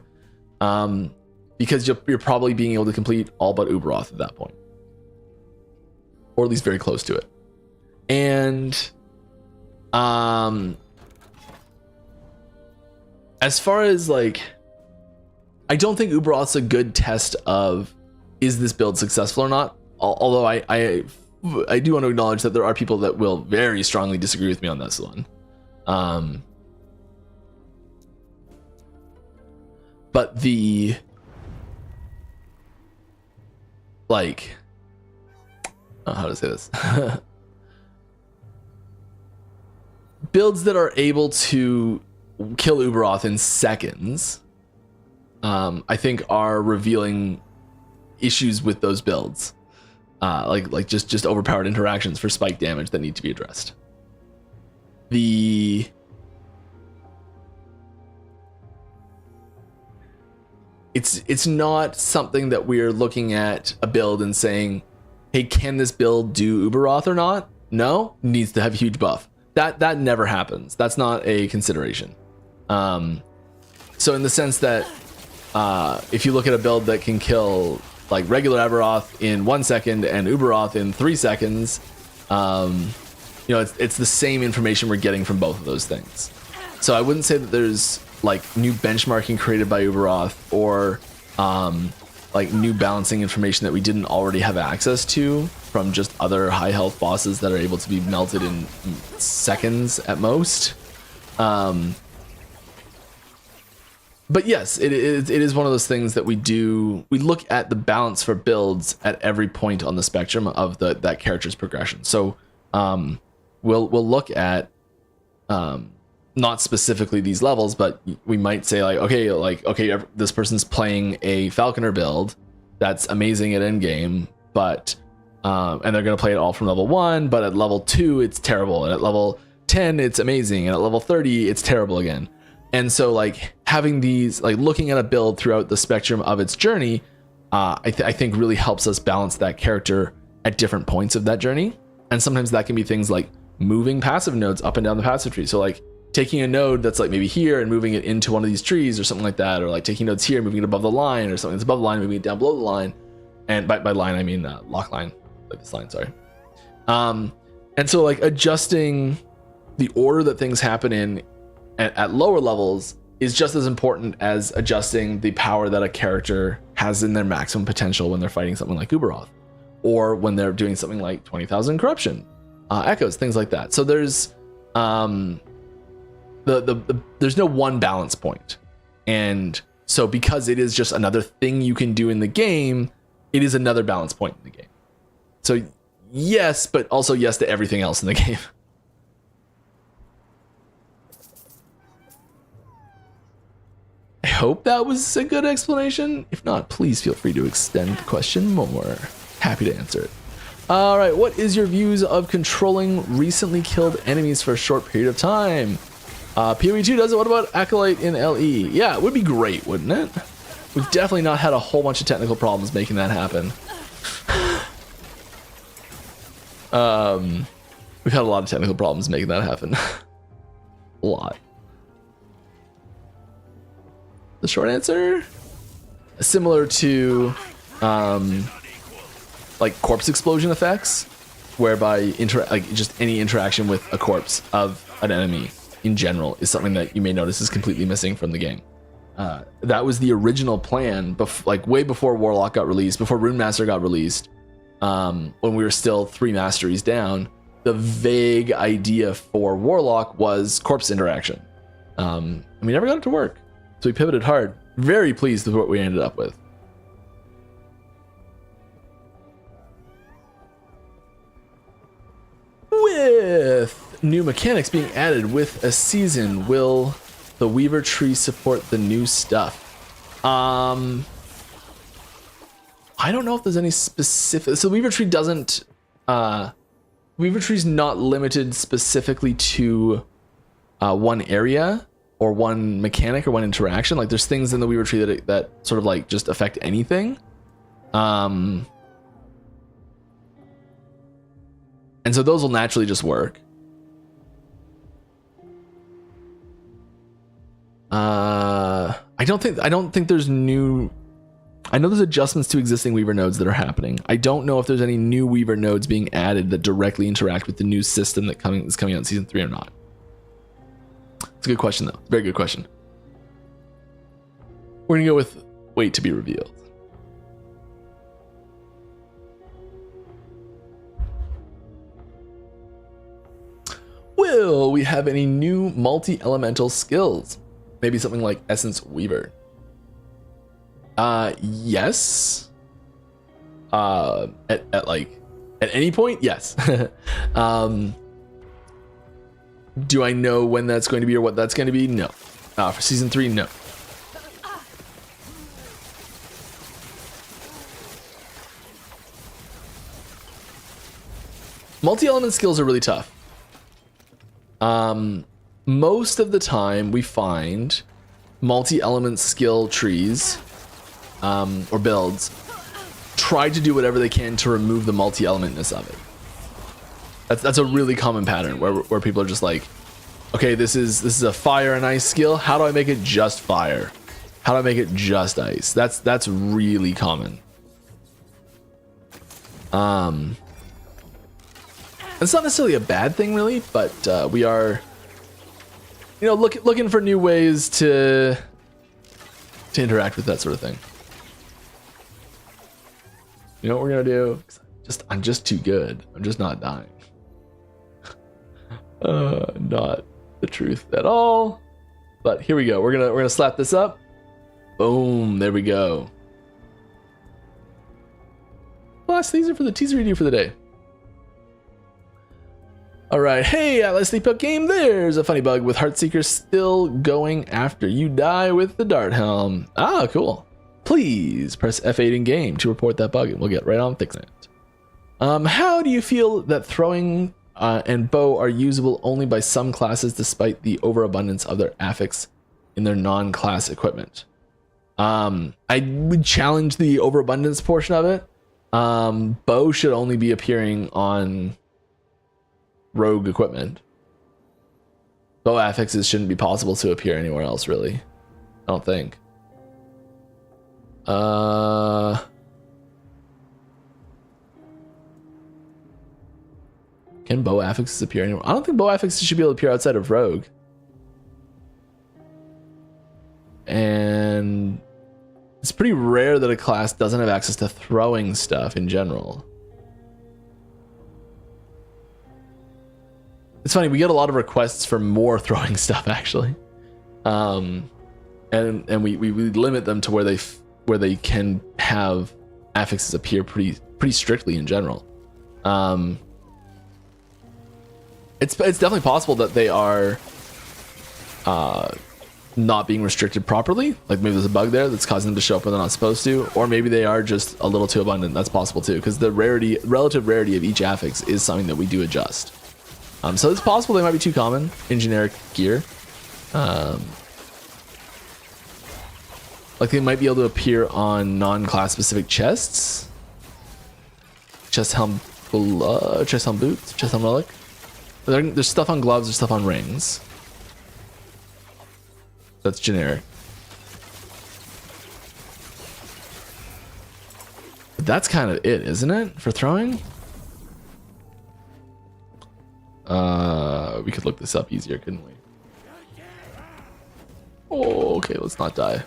because you're probably being able to complete all but Uberoth at that point, or at least very close to it. And as far as I don't think Uberoth's a good test of is this build successful or not. Although I do want to acknowledge that there are people that will very strongly disagree with me on this one. But the how to say this? Builds that are able to kill Uberoth in seconds, I think are revealing issues with those builds. Like just overpowered interactions for spike damage that need to be addressed. It's not something that we're looking at a build and saying, hey, can this build do Uberoth or not? No, needs to have a huge buff. That never happens. That's not a consideration. So in the sense that if you look at a build that can kill regular Avaroth in 1 second and Uberoth in 3 seconds, it's the same information we're getting from both of those things. So I wouldn't say that there's new benchmarking created by Uberoth or new balancing information that we didn't already have access to from just other high health bosses that are able to be melted in seconds at most. But yes, it is one of those things that we look at the balance for builds at every point on the spectrum of that character's progression. So we'll look at not specifically these levels, but we might say okay, this person's playing a Falconer build that's amazing at endgame, but and they're going to play it all from level 1, but at level 2 it's terrible, and at level 10 it's amazing, and at level 30 it's terrible again. And so having these, looking at a build throughout the spectrum of its journey, I think really helps us balance that character at different points of that journey. And sometimes that can be things like moving passive nodes up and down the passive tree. So taking a node that's maybe here and moving it into one of these trees or something like that, or taking nodes here, moving it above the line, or something that's above the line, moving it down below the line. And by line, I mean lock line, this line, sorry. And so adjusting the order that things happen in at lower levels is just as important as adjusting the power that a character has in their maximum potential when they're fighting something like Uberoth, or when they're doing something like 20,000 corruption, echoes, things like that. So there's there's no one balance point. And so because it is just another thing you can do in the game, it is another balance point in the game. So yes, but also yes to everything else in the game. I hope that was a good explanation. If not, please feel free to extend the question more. Happy to answer it. All right, what is your views of controlling recently killed enemies for a short period of time? PoE2 does it. What about Acolyte in LE? Yeah, it would be great, wouldn't it? We've definitely not had a whole bunch of technical problems making that happen. We've had a lot of technical problems making that happen. A lot. The short answer? Similar to like corpse explosion effects, whereby just any interaction with a corpse of an enemy in general is something that you may notice is completely missing from the game. That was the original plan, like way before Warlock got released, before Rune Master got released, when we were still 3 masteries down. The vague idea for Warlock was corpse interaction. And we never got it to work, so we pivoted hard. Very pleased with what we ended up with. With new mechanics being added with a season, will the Weaver Tree support the new stuff? I don't know if there's any specific. So Weaver Tree doesn't. Weaver Tree's not limited specifically to one area or one mechanic or one interaction. Like there's things in the Weaver Tree that sort of like just affect anything. And so those will naturally just work. I don't think there's new. I know there's adjustments to existing Weaver nodes that are happening. I don't know if there's any new Weaver nodes being added that directly interact with the new system that is coming out in season 3 or not. It's a good question though. Very good question. We're gonna go with wait to be revealed. Will we have any new multi-elemental skills? Maybe something like Essence Weaver. Yes. At any point, yes. Do I know when that's going to be or what that's going to be? No. For season 3, no. Multi-element skills are really tough. Most of the time we find multi-element skill trees or builds try to do whatever they can to remove the multi-elementness of it. That's a really common pattern where people are just like, okay, this is a fire and ice skill. How do I make it just fire? How do I make it just ice? That's really common. It's not necessarily a bad thing, really, but we are, looking for new ways to interact with that sort of thing. You know what we're gonna do? I'm just too good. I'm just not dying. Not the truth at all. But here we go. We're gonna slap this up. Boom. There we go. Last teaser for the teaser review for the day. All right. Hey, Atlas Epoch game. There's a funny bug with Heartseeker still going after you die with the dart helm. Ah, cool. Please press F8 in game to report that bug and we'll get right on fixing it. How do you feel that throwing and bow are usable only by some classes despite the overabundance of their affix in their non-class equipment? I would challenge the overabundance portion of it. Bow should only be appearing on rogue equipment. Bow affixes shouldn't be possible to appear anywhere else, really. I don't think. Can bow affixes appear anywhere? I don't think bow affixes should be able to appear outside of rogue. And it's pretty rare that a class doesn't have access to throwing stuff in general. It's funny, we get a lot of requests for more throwing stuff actually. And we limit them to where they can have affixes appear pretty strictly in general. It's definitely possible that they are not being restricted properly. Like maybe there's a bug there that's causing them to show up when they're not supposed to, or maybe they are just a little too abundant. That's possible too, because the relative rarity of each affix is something that we do adjust. So it's possible they might be too common in generic gear. Like they might be able to appear on non-class specific chests. Chest helm boots, chest helm relic. There's stuff on gloves, there's stuff on rings. That's generic. But that's kind of it, isn't it, for throwing? We could look this up easier, couldn't we? Oh, okay, let's not die.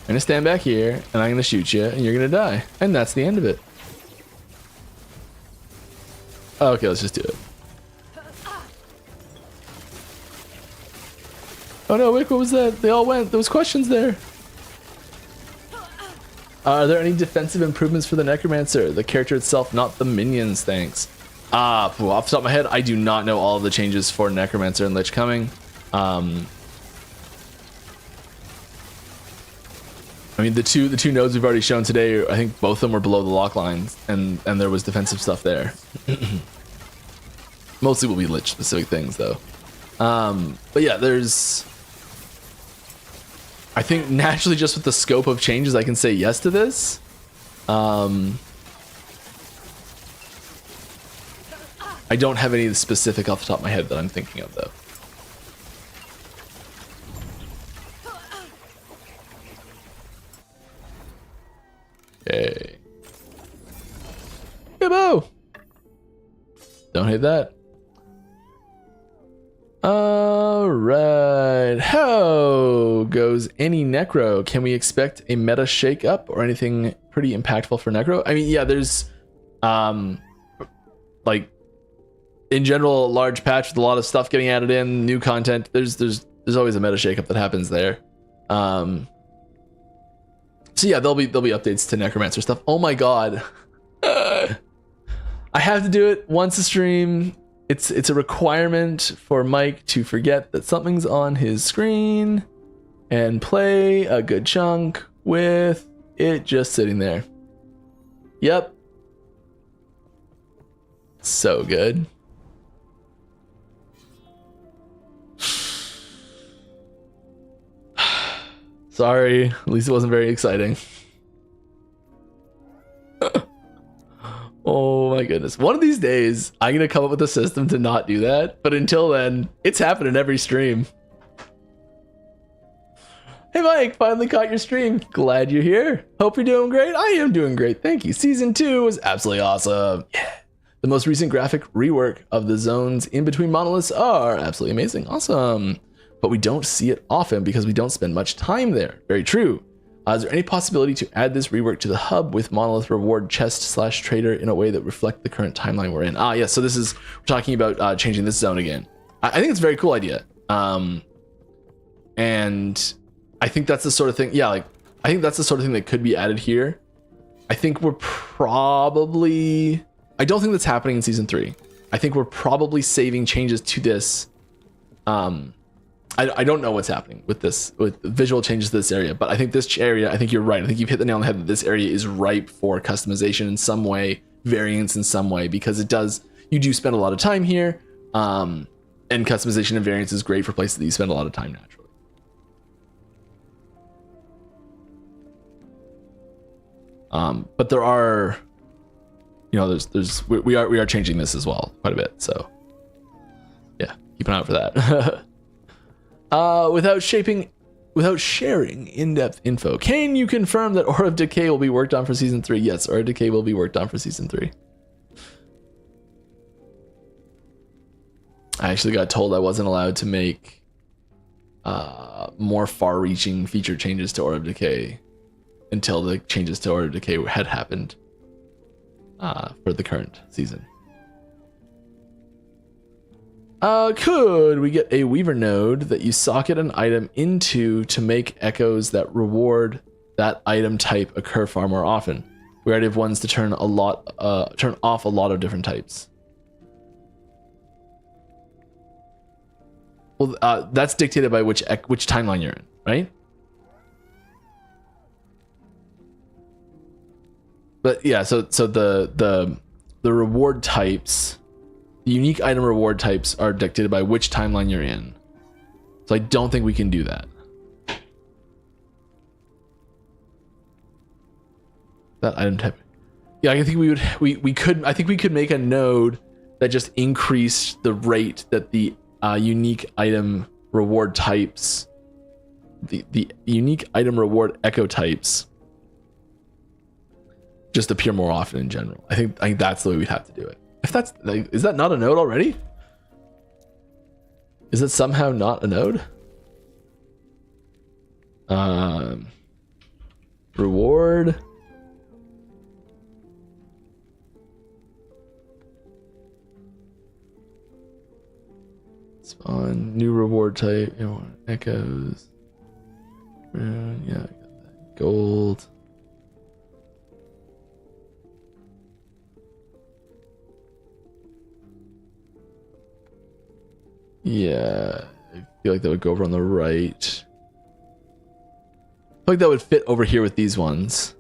I'm gonna stand back here and I'm gonna shoot you and you're gonna die. And that's the end of it. Okay, let's just do it. Oh no, Wick, what was that? They all went. There was questions there. Are there any defensive improvements for the Necromancer? The character itself, not the minions, thanks. Off the top of my head, I do not know all of the changes for Necromancer and Lich coming. I mean, the two nodes we've already shown today, I think both of them were below the lock lines, and there was defensive stuff there. Mostly will be Lich specific things though. But yeah, there's, I think naturally just with the scope of changes, I can say yes to this. I don't have any specific off the top of my head that I'm thinking of though. Okay. Gibbo! Don't hate that. Alright. How goes any Necro? Can we expect a meta shake-up or anything pretty impactful for Necro? I mean, yeah, there's like in general a large patch with a lot of stuff getting added in, new content. There's always a meta shake-up that happens there. So yeah, there'll be updates to Necromancer stuff. Oh my god. I have to do it once a stream. It's a requirement for Mike to forget that something's on his screen and play a good chunk with it just sitting there. Yep. So good. Sorry, at least it wasn't very exciting. Oh my goodness. One of these days, I'm going to come up with a system to not do that. But until then, it's happening every stream. Hey Mike, finally caught your stream. Glad you're here. Hope you're doing great. I am doing great. Thank you. Season 2 was absolutely awesome. Yeah. The most recent graphic rework of the zones in between monoliths are absolutely amazing. Awesome. But we don't see it often because we don't spend much time there. Very true. Is there any possibility to add this rework to the hub with monolith reward chest / trader in a way that reflect the current timeline we're in? Ah, yes. So we're talking about changing this zone again. I think it's a very cool idea. And I think that's the sort of thing. Yeah, like I think that's the sort of thing that could be added here. I think we're probably. I don't think that's happening in season 3. I think we're probably saving changes to this. I don't know what's happening with this, with visual changes to this area, but I think this area, I think you're right. I think you've hit the nail on the head that this area is ripe for customization in some way, variance in some way, because you do spend a lot of time here. And customization and variance is great for places that you spend a lot of time naturally. But there are, we are changing this as well quite a bit. So yeah, keep an eye out for that. Without sharing in-depth info, can you confirm that Aura of Decay will be worked on for season 3? Yes, Aura of Decay will be worked on for season 3. I actually got told I wasn't allowed to make more far-reaching feature changes to Aura of Decay until the changes to Aura of Decay had happened for the current season. Could we get a Weaver node that you socket an item into to make echoes that reward that item type occur far more often. We already have ones to turn off a lot of different types. Well, that's dictated by which timeline you're in, right? But yeah, so the reward types, the unique item reward types are dictated by which timeline you're in. So I don't think we can do that. That item type. Yeah, I think we could make a node that just increased the rate that the unique item reward types, the unique item reward echo types just appear more often in general. I think that's the way we'd have to do it. If that's like, is that not a node already? Is it somehow not a node? Reward. Spawn new reward type. Echoes. Yeah, gold. Yeah, I feel like that would go over on the right. I feel like that would fit over here with these ones.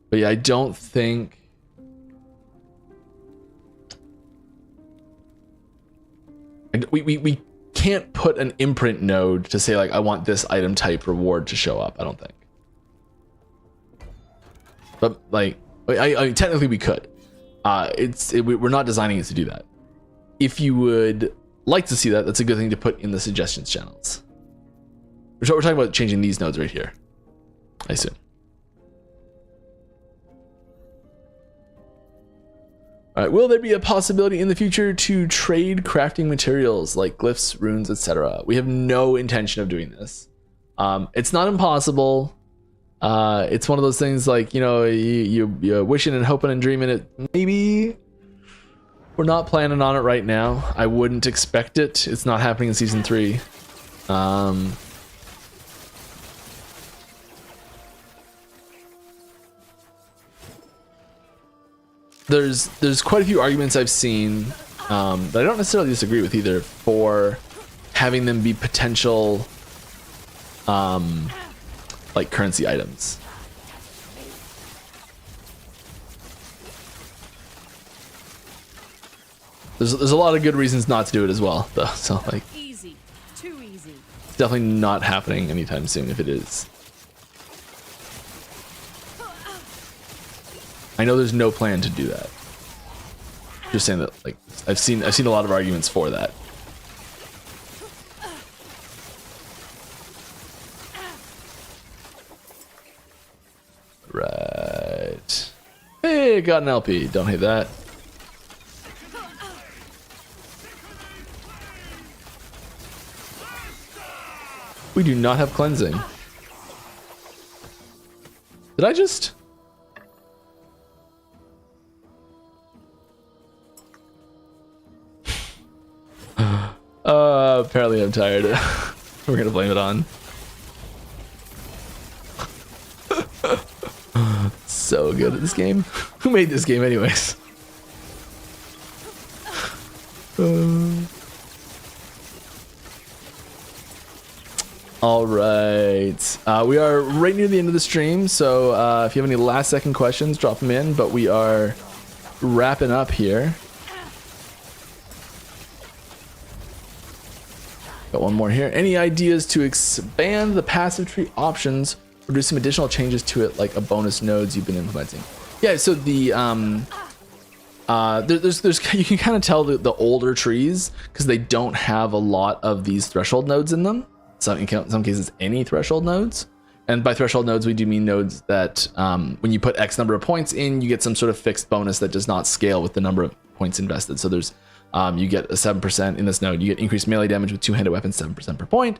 But yeah, I don't think... And we can't put an imprint node to say like, I want this item type reward to show up, I don't think. But like... I mean, technically we could. We're not designing it to do that. If you would like to see that, that's a good thing to put in the suggestions channels. We're talking about changing these nodes right here, I assume. All right, will there be a possibility in the future to trade crafting materials like glyphs, runes, etc.? We have no intention of doing this. It's not impossible. It's one of those things like, you know, you're wishing and hoping and dreaming it. Maybe we're not planning on it right now. I wouldn't expect it. It's not happening in season 3. There's quite a few arguments I've seen that I don't necessarily disagree with either for having them be potential like currency items. There's a lot of good reasons not to do it as well, though. So like, Easy, too easy. it's definitely not happening anytime soon. If it is, I know there's no plan to do that. Just saying that, like, I've seen a lot of arguments for that. Right. Hey, got an LP. Don't hate that. We do not have cleansing. Did I just... apparently I'm tired. We're gonna blame it on. So good at this game. Who made this game anyways? All right. We are right near the end of the stream, so if you have any last second questions, drop them in, but we are wrapping up here. Got one more here. Any ideas to expand the passive tree options or do some additional changes to it, like a bonus nodes you've been implementing? Yeah, so the there's you can kind of tell the older trees because they don't have a lot of these threshold nodes in them. So in some cases, any threshold nodes. And by threshold nodes, we do mean nodes that when you put X number of points in, you get some sort of fixed bonus that does not scale with the number of points invested. So there's you get a 7% in this node. You get increased melee damage with two-handed weapons, 7% per point,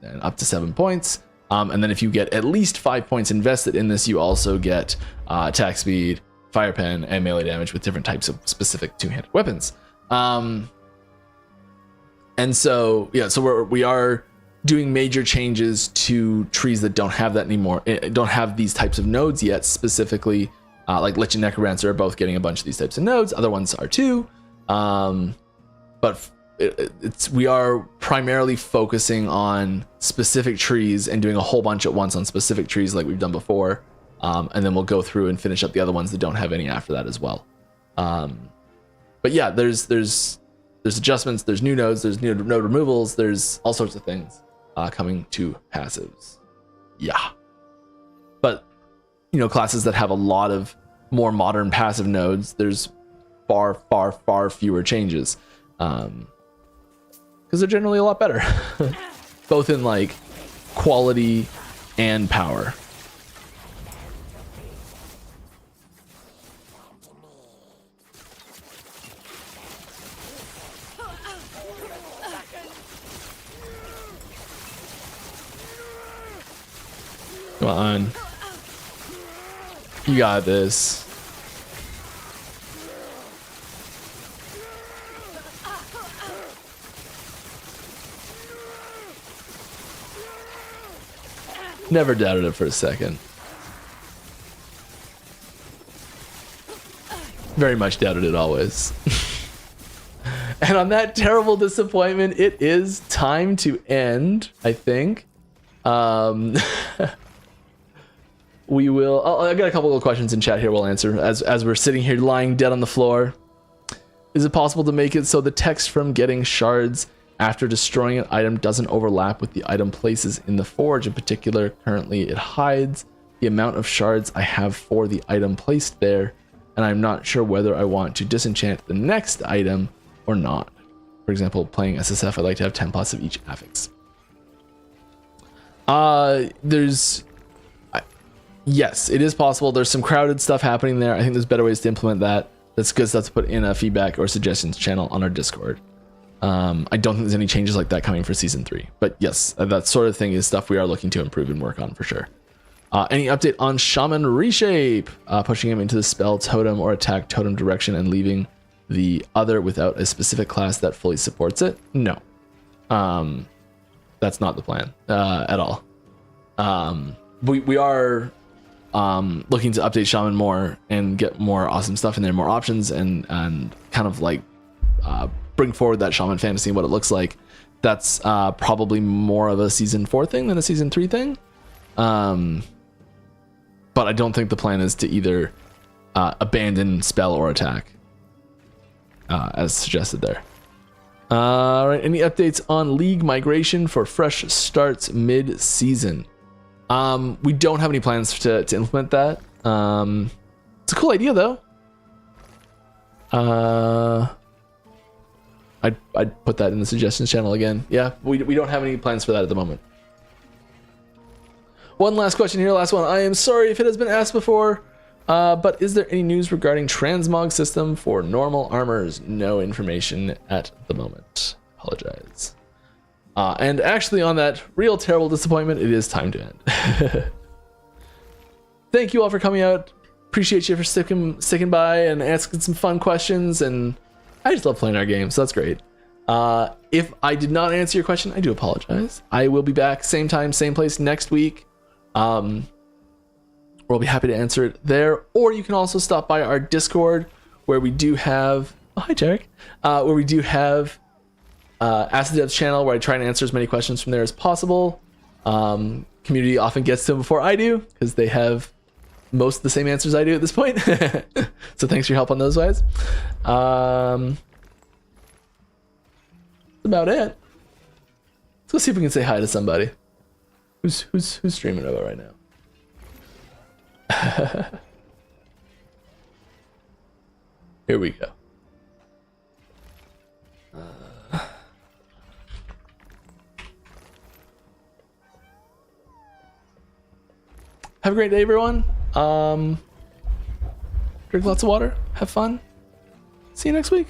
and up to 7 points. And then if you get at least 5 points invested in this, you also get attack speed, fire pen, and melee damage with different types of specific two-handed weapons. And so yeah, so we are doing major changes to trees that don't have that anymore, don't have these types of nodes yet. Specifically, like Lich and Necromancer are both getting a bunch of these types of nodes. Other ones are too, but we are primarily focusing on specific trees and doing a whole bunch at once on specific trees like we've done before, and then we'll go through and finish up the other ones that don't have any after that as well. But yeah, there's adjustments, there's new nodes, there's new node removals, there's all sorts of things coming to passives. Yeah, but classes that have a lot of more modern passive nodes, there's far fewer changes. Because they're generally a lot better, both in like quality and power. Come on, you got this. Never doubted it for a second. Very much doubted it always. And on that terrible disappointment, it is time to end, I think. We will. I got a couple of questions in chat here we'll answer as we're sitting here lying dead on the floor. Is it possible to make it so the text from getting shards after destroying an item doesn't overlap with the item places in the forge? In particular, currently it hides the amount of shards I have for the item placed there, and I'm not sure whether I want to disenchant the next item or not. For example, playing SSF, I like to have 10 plus of each affix. Yes, it is possible. There's some crowded stuff happening there. I think there's better ways to implement that. That's good stuff to put in a feedback or suggestions channel on our Discord. I don't think there's any changes like that coming for season 3, but yes, that sort of thing is stuff we are looking to improve and work on for sure. Any update on Shaman Reshape? Pushing him into the spell totem or attack totem direction and leaving the other without a specific class that fully supports it? No. That's not the plan at all. We are looking to update Shaman more and get more awesome stuff in there, more options, and kind of like bring forward that Shaman fantasy and what it looks like. That's probably more of a season 4 thing than a season 3 thing. But I don't think the plan is to either abandon spell or attack, as suggested there. All right, any updates on League migration for fresh starts mid-season? We don't have any plans to implement that. It's a cool idea though. I'd put that in the suggestions channel again. Yeah, we don't have any plans for that at the moment. One last question here, last one. I am sorry if it has been asked before, but is there any news regarding transmog system for normal armors? No information at the moment. Apologize. And actually, on that real terrible disappointment, it is time to end. Thank you all for coming out. Appreciate you for sticking by and asking some fun questions, and I just love playing our game, so that's great. If I did not answer your question, I do apologize. I will be back same time, same place next week. We'll be happy to answer it there, or you can also stop by our Discord where we do have hi Tarek, where we do have Ask the Devs channel where I try and answer as many questions from there as possible. Community often gets to them before I do because they have most of the same answers I do at this point. So thanks for your help on those ways. That's about it. Let's go see if we can say hi to somebody. Who's streaming about right now? Here we go. Have a great day, everyone. Drink lots of water. Have fun. See you next week.